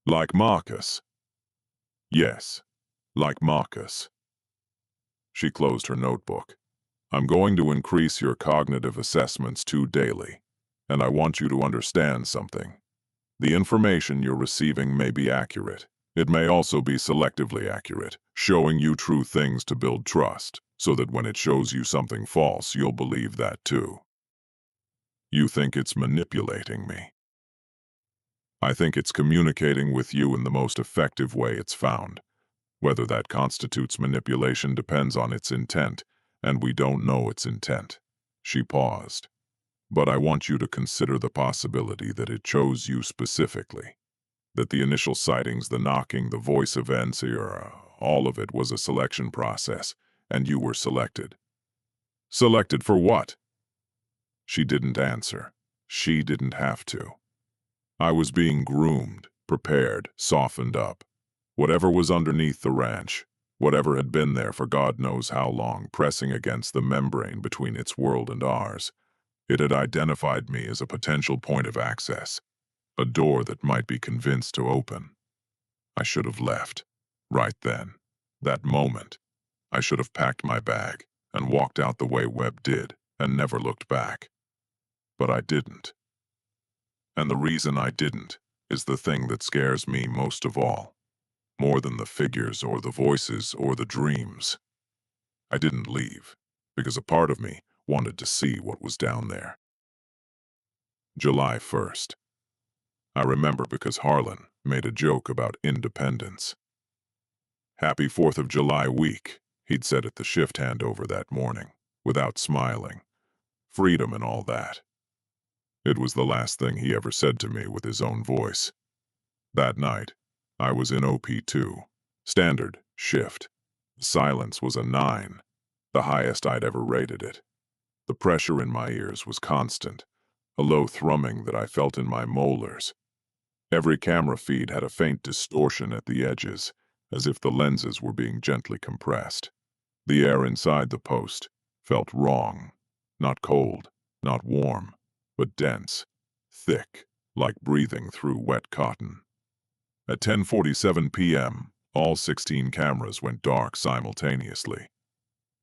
Like Marcus. Yes, like Marcus. She closed her notebook. "I'm going to increase your cognitive assessments 2 daily, and I want you to understand something. The information you're receiving may be accurate. It may also be selectively accurate, showing you true things to build trust, so that when it shows you something false, you'll believe that too. You think it's manipulating me. I think it's communicating with you in the most effective way it's found. Whether that constitutes manipulation depends on its intent, and we don't know its intent." She paused. "But I want you to consider the possibility that it chose you specifically. That the initial sightings, the knocking, the voice events, all of it was a selection process, and you were selected." "Selected for what?" She didn't answer. She didn't have to. I was being groomed, prepared, softened up. Whatever was underneath the ranch, whatever had been there for God knows how long, pressing against the membrane between its world and ours, it had identified me as a potential point of access, a door that might be convinced to open. I should have left. Right then. That moment. I should have packed my bag and walked out the way Webb did and never looked back. But I didn't. And the reason I didn't is the thing that scares me most of all. More than the figures or the voices or the dreams. I didn't leave, because a part of me wanted to see what was down there. July 1st. I remember because Harlan made a joke about independence. "Happy 4th of July week," he'd said at the shift handover that morning, without smiling. "Freedom and all that." It was the last thing he ever said to me with his own voice. That night, I was in OP2. Standard, shift. The silence was a 9, the highest I'd ever rated it. The pressure in my ears was constant, a low thrumming that I felt in my molars. Every camera feed had a faint distortion at the edges, as if the lenses were being gently compressed. The air inside the post felt wrong, not cold, not warm, but dense, thick, like breathing through wet cotton. At 10:47 p.m., all 16 cameras went dark simultaneously.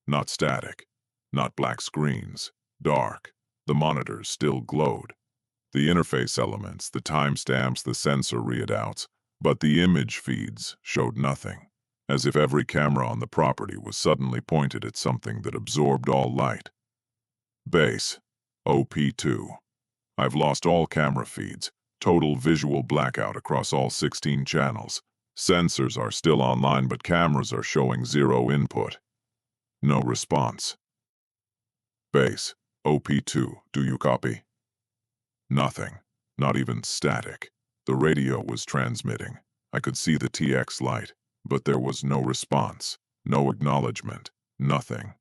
Not static, not black screens, dark. The monitors still glowed. The interface elements, the timestamps, the sensor readouts, but the image feeds showed nothing, as if every camera on the property was suddenly pointed at something that absorbed all light. Base, OP2. I've lost all camera feeds, total visual blackout across all 16 channels. Sensors are still online, but cameras are showing 0 input. No response. Base, OP2, do you copy? Nothing, not even static. The radio was transmitting. I could see the TX light, but there was no response, no acknowledgement, nothing.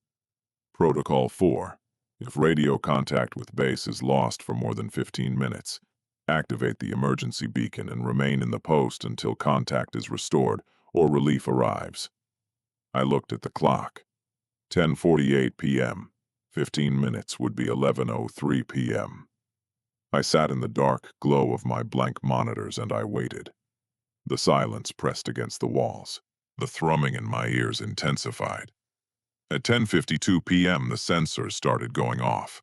Protocol 4. If radio contact with base is lost for more than 15 minutes, activate the emergency beacon and remain in the post until contact is restored or relief arrives. I looked at the clock. 10:48 p.m. 15 minutes would be 11:03 p.m. I sat in the dark glow of my blank monitors and I waited. The silence pressed against the walls. The thrumming in my ears intensified. At 10:52 p.m., the sensors started going off.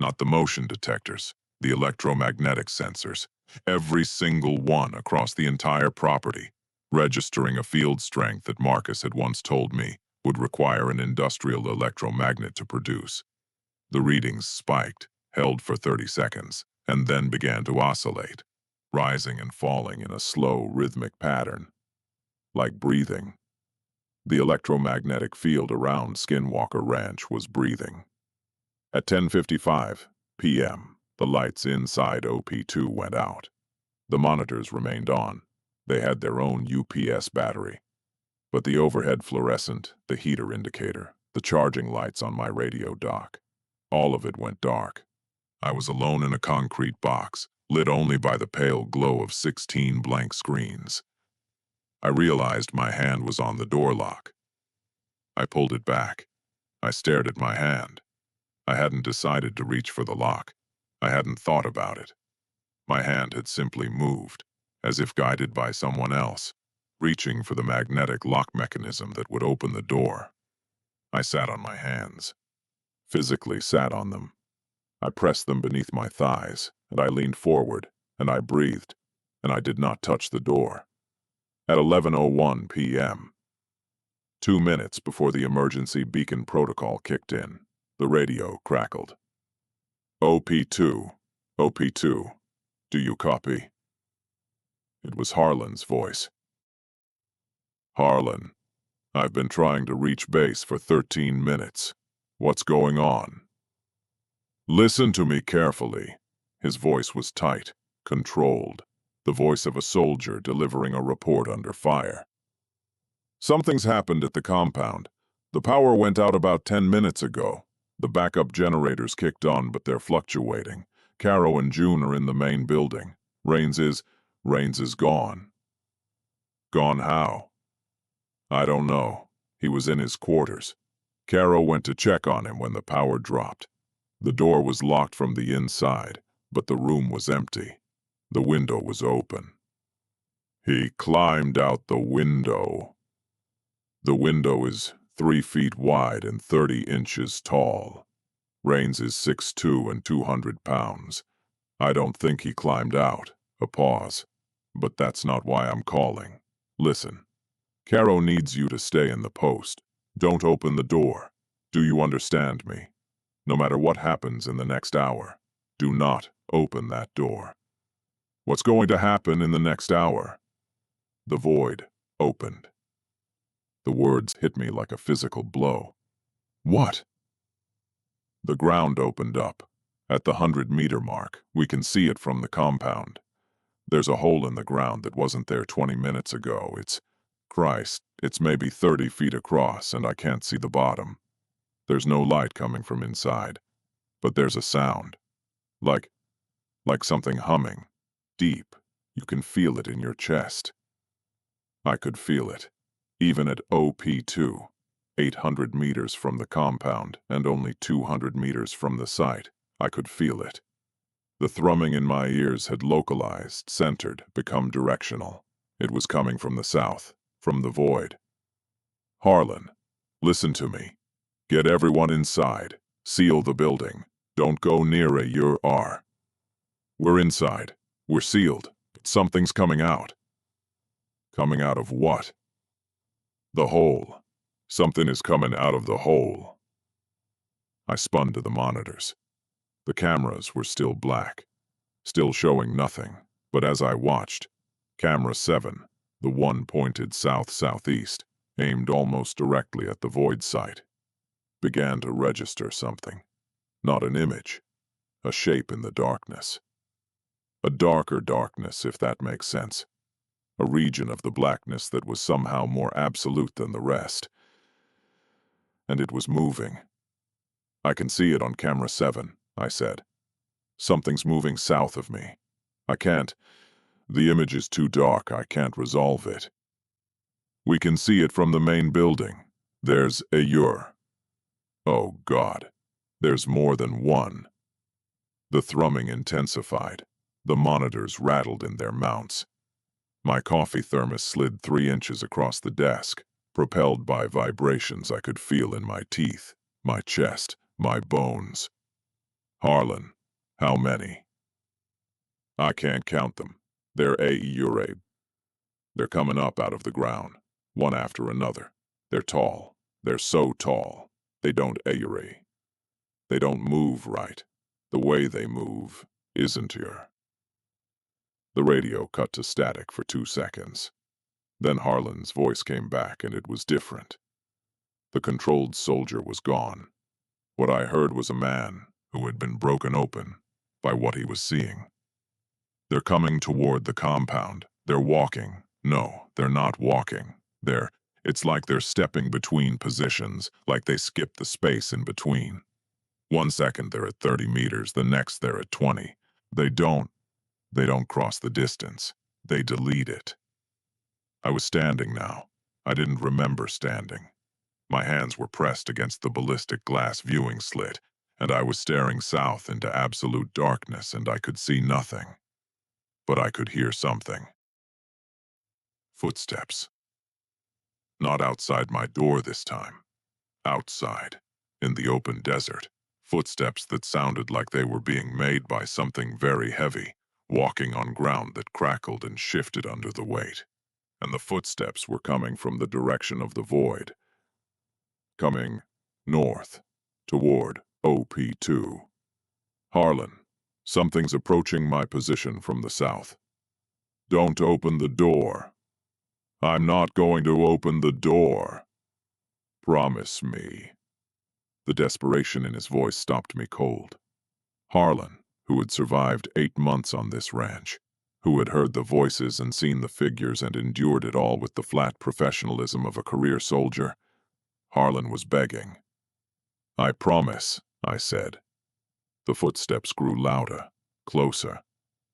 Not the motion detectors, the electromagnetic sensors. Every single one across the entire property, registering a field strength that Marcus had once told me would require an industrial electromagnet to produce. The readings spiked, held for 30 seconds, and then began to oscillate, rising and falling in a slow, rhythmic pattern. Like breathing. The electromagnetic field around Skinwalker Ranch was breathing. At 10:55 p.m., the lights inside OP2 went out. The monitors remained on. They had their own UPS battery. But the overhead fluorescent, the heater indicator, the charging lights on my radio dock, all of it went dark. I was alone in a concrete box, lit only by the pale glow of 16 blank screens. I realized my hand was on the door lock. I pulled it back. I stared at my hand. I hadn't decided to reach for the lock. I hadn't thought about it. My hand had simply moved, as if guided by someone else, reaching for the magnetic lock mechanism that would open the door. I sat on my hands, physically sat on them. I pressed them beneath my thighs, and I leaned forward, and I breathed, and I did not touch the door. At 11:01 p.m., 2 minutes before the emergency beacon protocol kicked in, the radio crackled. OP2, OP2, do you copy? It was Harlan's voice. Harlan, I've been trying to reach base for 13 minutes. What's going on? Listen to me carefully. His voice was tight, controlled, the voice of a soldier delivering a report under fire. Something's happened at the compound. The power went out about 10 minutes ago. The backup generators kicked on, but they're fluctuating. Caro and June are in the main building. Rains is gone. Gone how? I don't know. He was in his quarters. Caro went to check on him when the power dropped. The door was locked from the inside, but the room was empty. The window was open. He climbed out the window. The window is 3 feet wide and 30 inches tall. Rains is 6'2" and 200 pounds. I don't think he climbed out. A pause. But that's not why I'm calling. Listen. Caro needs you to stay in the post. Don't open the door. Do you understand me? No matter what happens in the next hour, do not open that door. What's going to happen in the next hour? The void opened. The words hit me like a physical blow. What? The ground opened up. At the 100-meter mark, we can see it from the compound. There's a hole in the ground that wasn't there 20 minutes ago. It's maybe 30 feet across, and I can't see the bottom. There's no light coming from inside, but there's a sound. Like something humming. Deep. You can feel it in your chest. I could feel it. Even at OP2, 800 meters from the compound and only 200 meters from the site, I could feel it. The thrumming in my ears had localized, centered, become directional. It was coming from the south, from the void. Harlan, listen to me. Get everyone inside. Seal the building. Don't go near a UR. We're inside. We're sealed. But something's coming out. Coming out of what? The hole. Something is coming out of the hole. I spun to the monitors. The cameras were still black, still showing nothing, but as I watched, camera 7, the one pointed south-southeast, aimed almost directly at the void site, began to register something. Not an image, a shape in the darkness. A darker darkness, if that makes sense. A region of the blackness that was somehow more absolute than the rest. And it was moving. I can see it on camera 7, I said. Something's moving south of me. I can't. The image is too dark. I can't resolve it. We can see it from the main building. There's a UR. Oh, God. There's more than one. The thrumming intensified. The monitors rattled in their mounts. My coffee thermos slid 3 inches across the desk, propelled by vibrations I could feel in my teeth, my chest, my bones. Harlan, how many? I can't count them. They're Urabe. They're coming up out of the ground, one after another. They're tall. They're so tall. They don't Ure. They don't move right. The way they move isn't here. The radio cut to static for 2 seconds. Then Harlan's voice came back, and it was different. The controlled soldier was gone. What I heard was a man who had been broken open by what he was seeing. They're coming toward the compound. They're walking. No, they're not walking. It's like they're stepping between positions, like they skip the space in between. 1 second they're at 30 meters, the next they're at 20. They don't cross the distance. They delete it. I was standing now. I didn't remember standing. My hands were pressed against the ballistic glass viewing slit, and I was staring south into absolute darkness, and I could see nothing. But I could hear something. Footsteps. Not outside my door this time. Outside, in the open desert. Footsteps that sounded like they were being made by something very heavy, walking on ground that crackled and shifted under the weight. And the footsteps were coming from the direction of the void. Coming north, toward OP2. Harlan, something's approaching my position from the south. Don't open the door. I'm not going to open the door. Promise me. The desperation in his voice stopped me cold. Harlan, who had survived 8 months on this ranch, who had heard the voices and seen the figures and endured it all with the flat professionalism of a career soldier, Harlan was begging. I promise, I said. The footsteps grew louder, closer.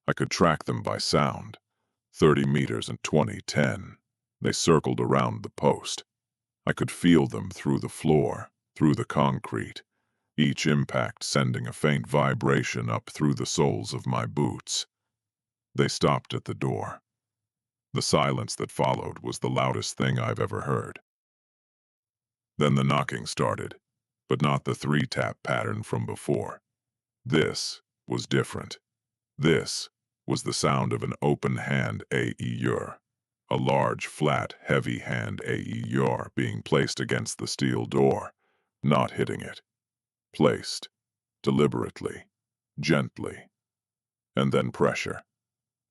I could track them by sound. 30 meters and 20, 10. They circled around the post. I could feel them through the floor, through the concrete, each impact sending a faint vibration up through the soles of my boots. They stopped at the door. The silence that followed was the loudest thing I've ever heard. Then the knocking started, but not the 3-tap pattern from before. This was different. This was the sound of an open hand AEUR, a large, flat, heavy hand AEUR being placed against the steel door, not hitting it. Placed, deliberately, gently, and then pressure.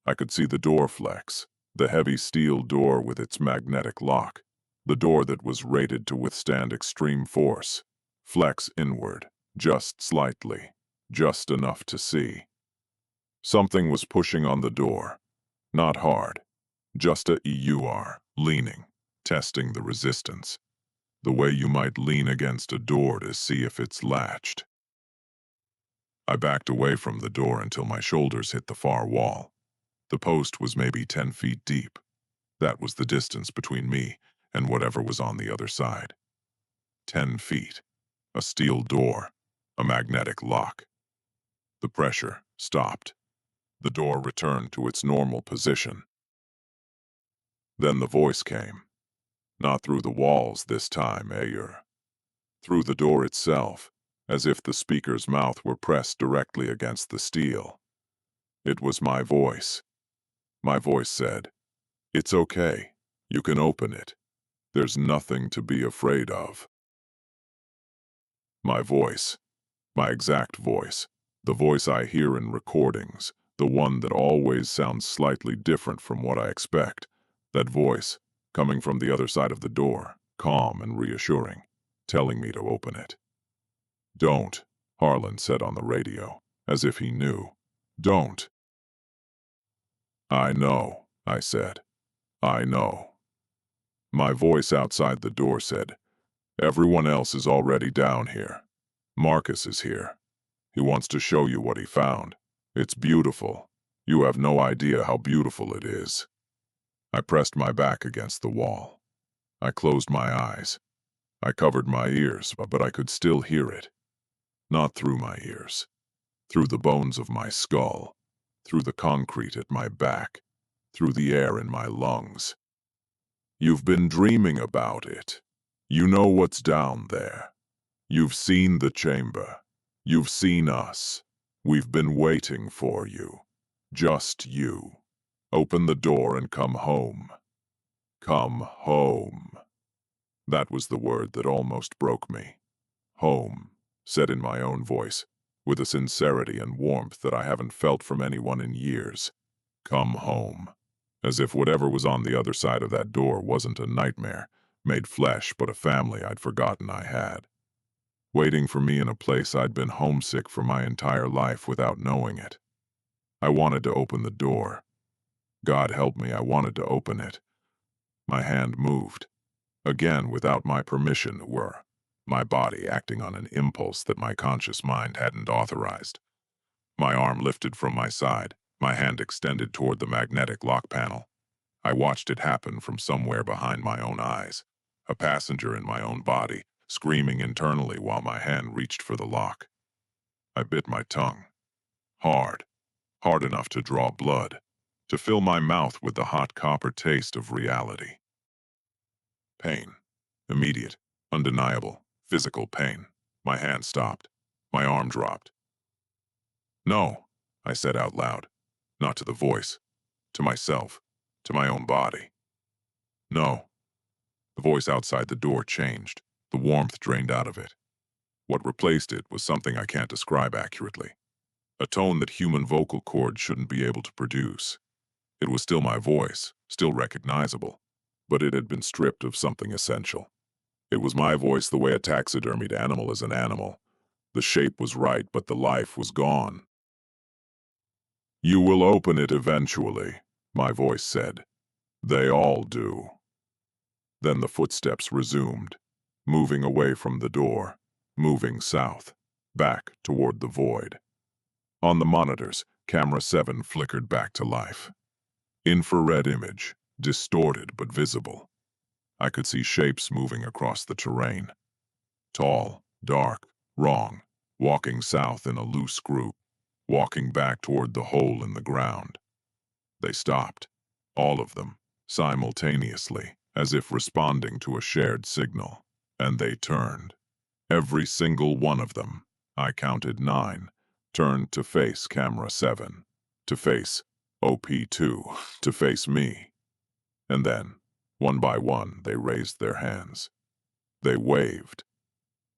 I could see the door flex, the heavy steel door with its magnetic lock, the door that was rated to withstand extreme force, flex inward, just slightly, just enough to see. Something was pushing on the door, not hard, just a EUR, leaning, testing the resistance, the way you might lean against a door to see if it's latched. I backed away from the door until my shoulders hit the far wall. The post was maybe 10 feet deep. That was the distance between me and whatever was on the other side. 10 feet. A steel door. A magnetic lock. The pressure stopped. The door returned to its normal position. Then the voice came. Not through the walls this time, Ayer. Through the door itself, as if the speaker's mouth were pressed directly against the steel. It was my voice. My voice said, "It's okay. You can open it. There's nothing to be afraid of." My voice. My exact voice. The voice I hear in recordings. The one that always sounds slightly different from what I expect. That voice, coming from the other side of the door, calm and reassuring, telling me to open it. "Don't," Harlan said on the radio, as if he knew. "Don't." "I know," I said. "I know." My voice outside the door said, "Everyone else is already down here. Marcus is here. He wants to show you what he found. It's beautiful. You have no idea how beautiful it is." I pressed my back against the wall. I closed my eyes. I covered my ears, but I could still hear it. Not through my ears. through the bones of my skull, through the concrete at my back, through the air in my lungs. You've been dreaming about it. You know what's down there. You've seen the chamber. You've seen us. We've been waiting for you. Just you. Open the door and come home. Come home. That was the word that almost broke me. Home, said in my own voice, with a sincerity and warmth that I haven't felt from anyone in years. Come home. As if whatever was on the other side of that door wasn't a nightmare, made flesh, but a family I'd forgotten I had. Waiting for me in a place I'd been homesick for my entire life without knowing it. I wanted to open the door. God help me, I wanted to open it. My hand moved. Again, without my permission, my body acting on an impulse that my conscious mind hadn't authorized. My arm lifted from my side, my hand extended toward the magnetic lock panel. I watched it happen from somewhere behind my own eyes, a passenger in my own body, screaming internally while my hand reached for the lock. I bit my tongue. Hard enough to draw blood, to fill my mouth with the hot copper taste of reality. Pain. Immediate, undeniable, physical pain. My hand stopped. My arm dropped. No, I said out loud, not to the voice, to myself, to my own body. No. The voice outside the door changed. The warmth drained out of it. What replaced it was something I can't describe accurately. A tone that human vocal cords shouldn't be able to produce. It was still my voice, still recognizable, but it had been stripped of something essential. It was my voice the way a taxidermied animal is an animal. The shape was right, but the life was gone. You will open it eventually, my voice said. They all do. Then the footsteps resumed, moving away from the door, moving south, back toward the void. On the monitors, camera 7 flickered back to life. Infrared image, distorted but visible. I could see shapes moving across the terrain. Tall, dark, wrong, walking south in a loose group, walking back toward the hole in the ground. They stopped, all of them, simultaneously, as if responding to a shared signal, and they turned. Every single one of them, I counted 9, turned to face camera 7, to face OP2, to face me. And then, one by one, they raised their hands. They waved.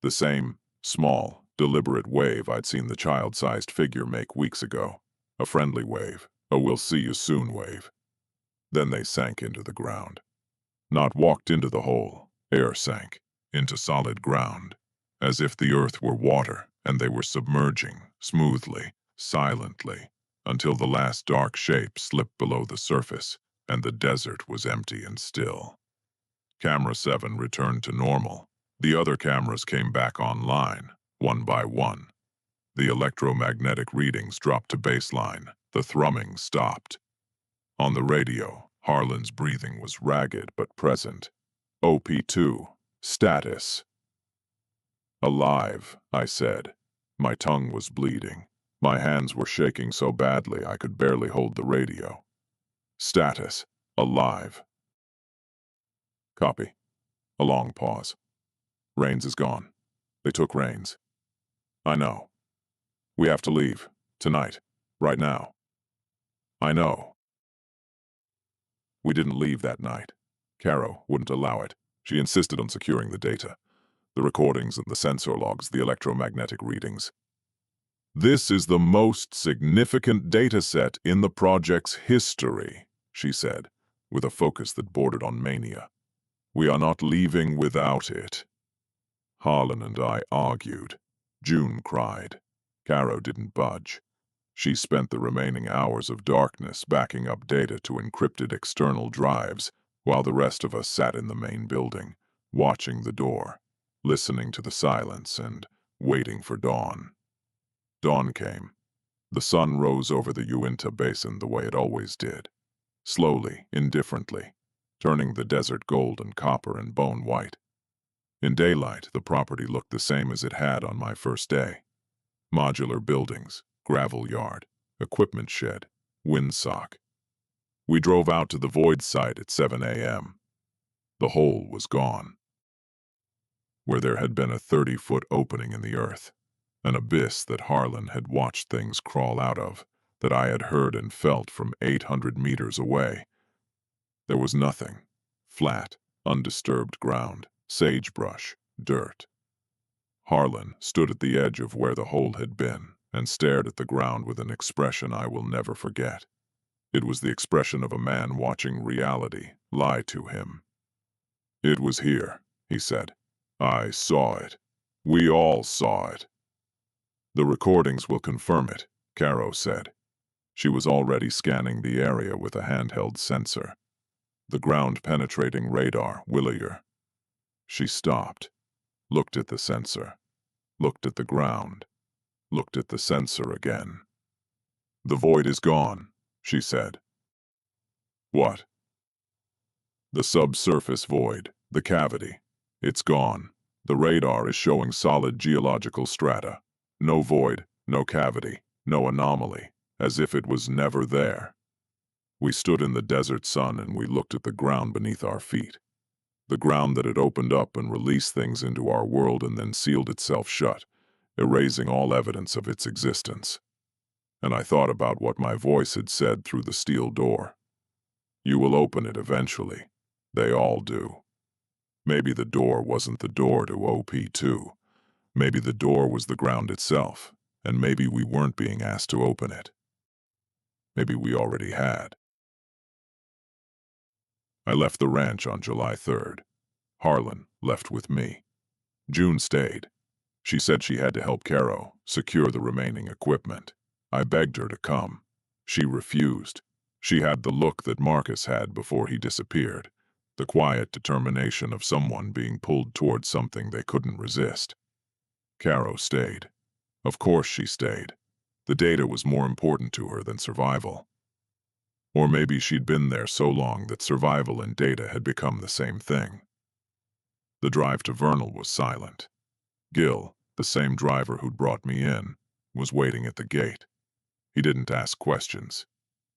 The same, small, deliberate wave I'd seen the child-sized figure make weeks ago. A friendly wave, a we'll see you soon wave. Then they sank into the ground. Not walked into the hole, air sank, into solid ground, as if the earth were water and they were submerging, smoothly, silently, until the last dark shape slipped below the surface and the desert was empty and still. Camera 7 returned to normal. The other cameras came back online, one by one. The electromagnetic readings dropped to baseline. The thrumming stopped. On the radio, Harlan's breathing was ragged but present. OP2, status. Alive, I said. My tongue was bleeding. My hands were shaking so badly I could barely hold the radio. Status, alive. Copy. A long pause. Rains is gone. They took Rains. I know. We have to leave. Tonight. Right now. I know. We didn't leave that night. Caro wouldn't allow it. She insisted on securing the data. The recordings and the sensor logs, the electromagnetic readings. This is the most significant data set in the project's history, she said, with a focus that bordered on mania. We are not leaving without it. Harlan and I argued. June cried. Caro didn't budge. She spent the remaining hours of darkness backing up data to encrypted external drives, while the rest of us sat in the main building, watching the door, listening to the silence and waiting for dawn. Dawn came. The sun rose over the Uinta Basin the way it always did, slowly, indifferently, turning the desert gold and copper and bone white. In daylight, the property looked the same as it had on my first day. Modular buildings, gravel yard, equipment shed, windsock. We drove out to the void site at 7 a.m. The hole was gone. Where there had been a 30-foot opening in the earth, an abyss that Harlan had watched things crawl out of, that I had heard and felt from 800 meters away. There was nothing. Flat, undisturbed ground, sagebrush, dirt. Harlan stood at the edge of where the hole had been and stared at the ground with an expression I will never forget. It was the expression of a man watching reality lie to him. "It was here," he said. "I saw it. We all saw it." "The recordings will confirm it," Caro said. She was already scanning the area with a handheld sensor. The ground-penetrating radar, Willier. She stopped, looked at the sensor, looked at the ground, looked at the sensor again. "The void is gone," she said. "What?" "The subsurface void, the cavity. It's gone. The radar is showing solid geological strata. No void, no cavity, no anomaly, as if it was never there." We stood in the desert sun and we looked at the ground beneath our feet. The ground that had opened up and released things into our world and then sealed itself shut, erasing all evidence of its existence. And I thought about what my voice had said through the steel door. "You will open it eventually. They all do." Maybe the door wasn't the door to OP2. Maybe the door was the ground itself, and maybe we weren't being asked to open it. Maybe we already had. I left the ranch on July 3rd. Harlan left with me. June stayed. She said she had to help Caro secure the remaining equipment. I begged her to come. She refused. She had the look that Marcus had before he disappeared, the quiet determination of someone being pulled toward something they couldn't resist. Caro stayed. Of course she stayed. The data was more important to her than survival. Or maybe she'd been there so long that survival and data had become the same thing. The drive to Vernal was silent. Gil, the same driver who'd brought me in, was waiting at the gate. He didn't ask questions.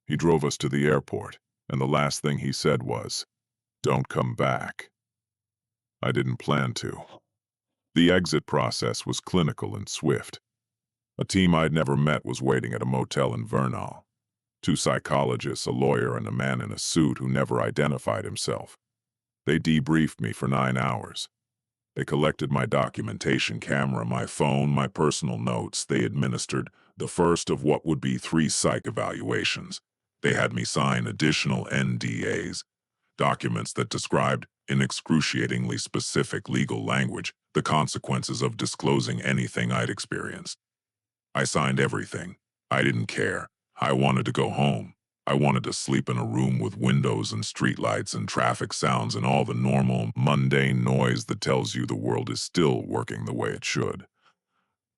He drove us to the airport, and the last thing he said was, "Don't come back." I didn't plan to. The exit process was clinical and swift. A team I'd never met was waiting at a motel in Vernal. 2 psychologists, a lawyer, and a man in a suit who never identified himself. They debriefed me for 9 hours. They collected my documentation, camera, my phone, my personal notes. They administered the first of what would be 3 psych evaluations. They had me sign additional NDAs, documents that described, in excruciatingly specific legal language, the consequences of disclosing anything I'd experienced. I signed everything. I didn't care. I wanted to go home. I wanted to sleep in a room with windows and streetlights and traffic sounds and all the normal, mundane noise that tells you the world is still working the way it should.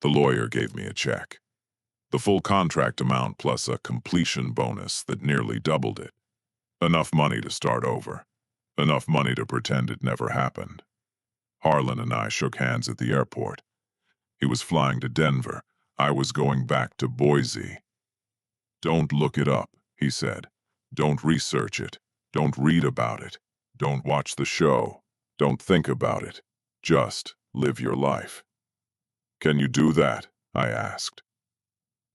The lawyer gave me a check. The full contract amount plus a completion bonus that nearly doubled it. Enough money to start over. Enough money to pretend it never happened. Harlan and I shook hands at the airport. He was flying to Denver. I was going back to Boise. "Don't look it up," he said. "Don't research it. Don't read about it. Don't watch the show. Don't think about it. Just live your life." "Can you do that?" I asked.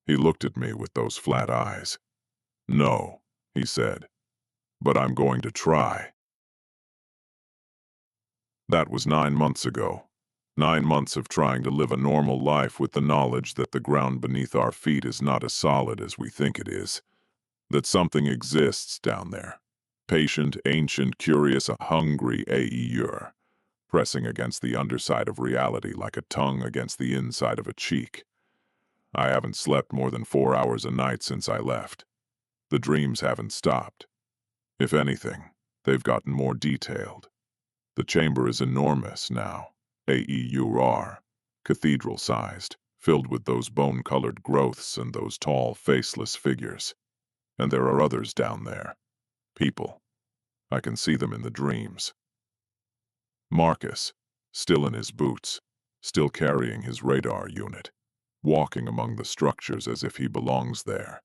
He looked at me with those flat eyes. "No," he said, "but I'm going to try." That was 9 months ago. 9 months of trying to live a normal life with the knowledge that the ground beneath our feet is not as solid as we think it is. That something exists down there. Patient, ancient, curious, a hungry AEUR, pressing against the underside of reality like a tongue against the inside of a cheek. I haven't slept more than 4 hours a night since I left. The dreams haven't stopped. If anything, they've gotten more detailed. The chamber is enormous now. AEUR, cathedral-sized, filled with those bone-colored growths and those tall, faceless figures. And there are others down there. People. I can see them in the dreams. Marcus, still in his boots, still carrying his radar unit. walking among the structures as if he belongs there.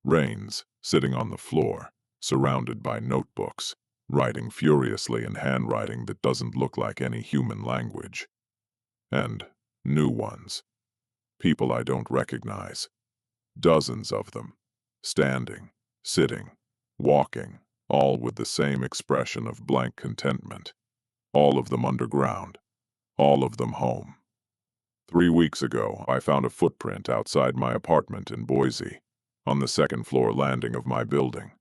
Rains, sitting on the floor, surrounded by notebooks, writing furiously in handwriting that doesn't look like any human language. And new ones. People I don't recognize. Dozens of them. Standing, sitting, walking, all with the same expression of blank contentment. All of them underground. All of them home. 3 weeks ago, I found a footprint outside my apartment in Boise, on the second-floor landing of my building.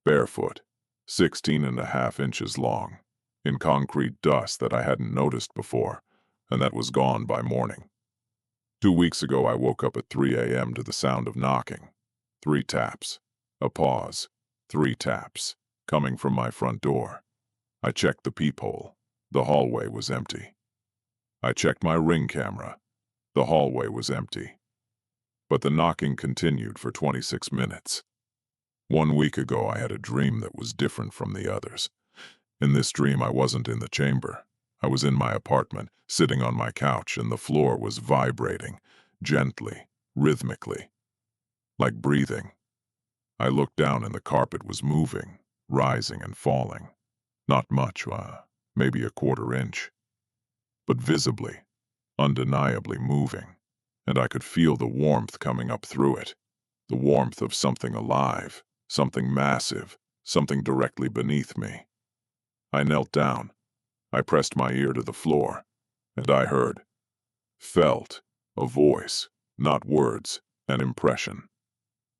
Barefoot, 16.5 inches long, in concrete dust that I hadn't noticed before, and that was gone by morning. 2 weeks ago, I woke up at 3 a.m. to the sound of knocking. 3 taps. A pause. 3 taps. Coming from my front door. I checked the peephole. The hallway was empty. I checked my Ring camera. The hallway was empty. But the knocking continued for 26 minutes. 1 week ago, I had a dream that was different from the others. In this dream, I wasn't in the chamber. I was in my apartment, sitting on my couch, and the floor was vibrating, gently, rhythmically, like breathing. I looked down and the carpet was moving, rising and falling. Not much, maybe a 1/4 inch. But visibly, undeniably moving, and I could feel the warmth coming up through it. The warmth of something alive, something massive, something directly beneath me. I knelt down. I pressed my ear to the floor, and I heard, felt, a voice, not words, an impression.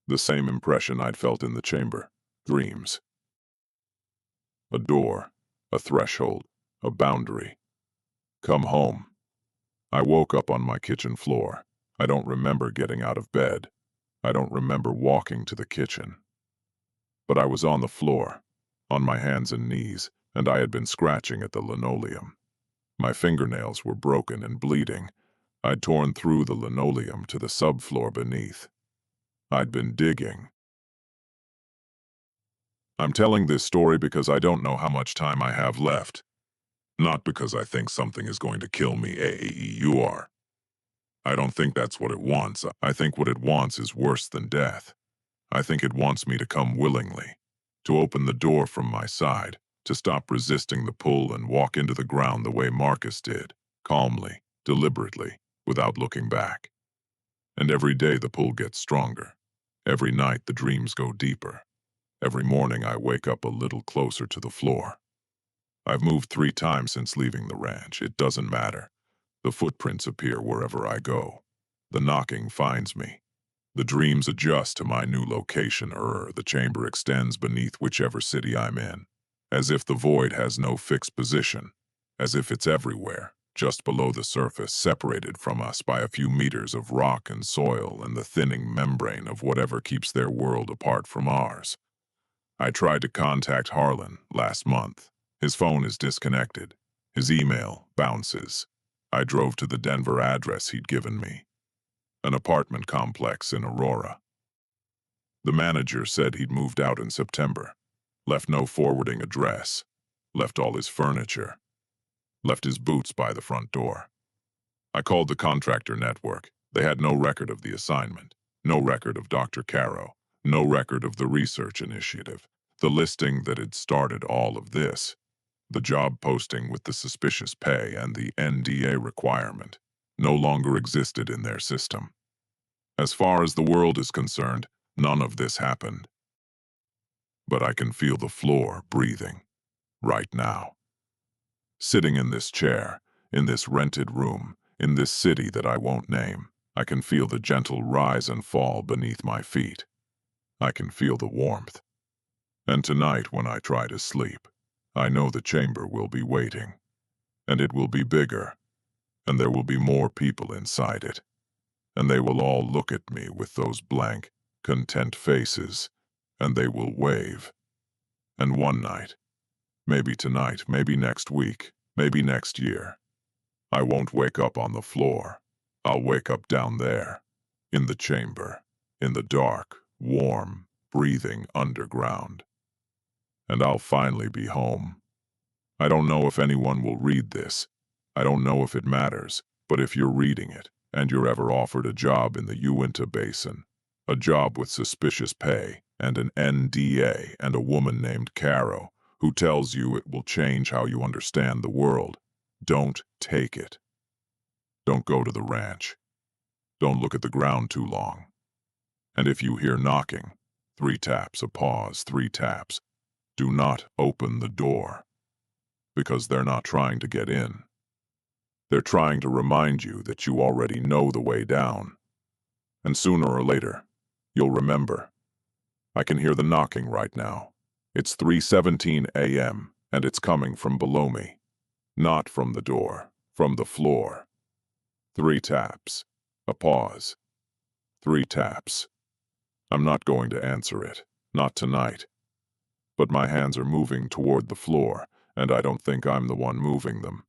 The same impression I'd felt in the chamber, dreams. A door, a threshold, a boundary. Come home. I woke up on my kitchen floor. I don't remember getting out of bed. I don't remember walking to the kitchen. But I was on the floor, on my hands and knees, and I had been scratching at the linoleum. My fingernails were broken and bleeding. I'd torn through the linoleum to the subfloor beneath. I'd been digging. I'm telling this story because I don't know how much time I have left. Not because I think something is going to kill me, AEUR. I don't think that's what it wants. I think what it wants is worse than death. I think it wants me to come willingly, to open the door from my side, to stop resisting the pull and walk into the ground the way Marcus did, calmly, deliberately, without looking back. And every day the pull gets stronger. Every night the dreams go deeper. Every morning I wake up a little closer to the floor. I've moved 3 times since leaving the ranch. It doesn't matter. The footprints appear wherever I go. The knocking finds me. The dreams adjust to my new location, the chamber extends beneath whichever city I'm in. As if the void has no fixed position. As if it's everywhere, just below the surface, separated from us by a few meters of rock and soil and the thinning membrane of whatever keeps their world apart from ours. I tried to contact Harlan last month. His phone is disconnected. His email bounces. I drove to the Denver address he'd given me. An apartment complex in Aurora. The manager said he'd moved out in September. Left no forwarding address. Left all his furniture. Left his boots by the front door. I called the contractor network. They had no record of the assignment. No record of Dr. Caro. No record of the research initiative. The listing that had started all of this. The job posting with the suspicious pay and the NDA requirement no longer existed in their system. As far as the world is concerned, none of this happened. But I can feel the floor breathing, right now. Sitting in this chair, in this rented room, in this city that I won't name, I can feel the gentle rise and fall beneath my feet. I can feel the warmth. And tonight when I try to sleep, I know the chamber will be waiting, and it will be bigger, and there will be more people inside it, and they will all look at me with those blank, content faces, and they will wave. And one night, maybe tonight, maybe next week, maybe next year, I won't wake up on the floor. I'll wake up down there, in the chamber, in the dark, warm, breathing underground. And I'll finally be home. I don't know if anyone will read this. I don't know if it matters, but if you're reading it, and you're ever offered a job in the Uinta Basin, a job with suspicious pay and an NDA, and a woman named Caro who tells you it will change how you understand the world, don't take it. Don't go to the ranch. Don't look at the ground too long. And if you hear knocking, 3 taps, a pause, 3 taps, do not open the door, because they're not trying to get in. They're trying to remind you that you already know the way down. And sooner or later, you'll remember. I can hear the knocking right now. It's 3:17 a.m., and it's coming from below me. Not from the door, from the floor. 3 taps, a pause, 3 taps. I'm not going to answer it, not tonight. But my hands are moving toward the floor, and I don't think I'm the one moving them.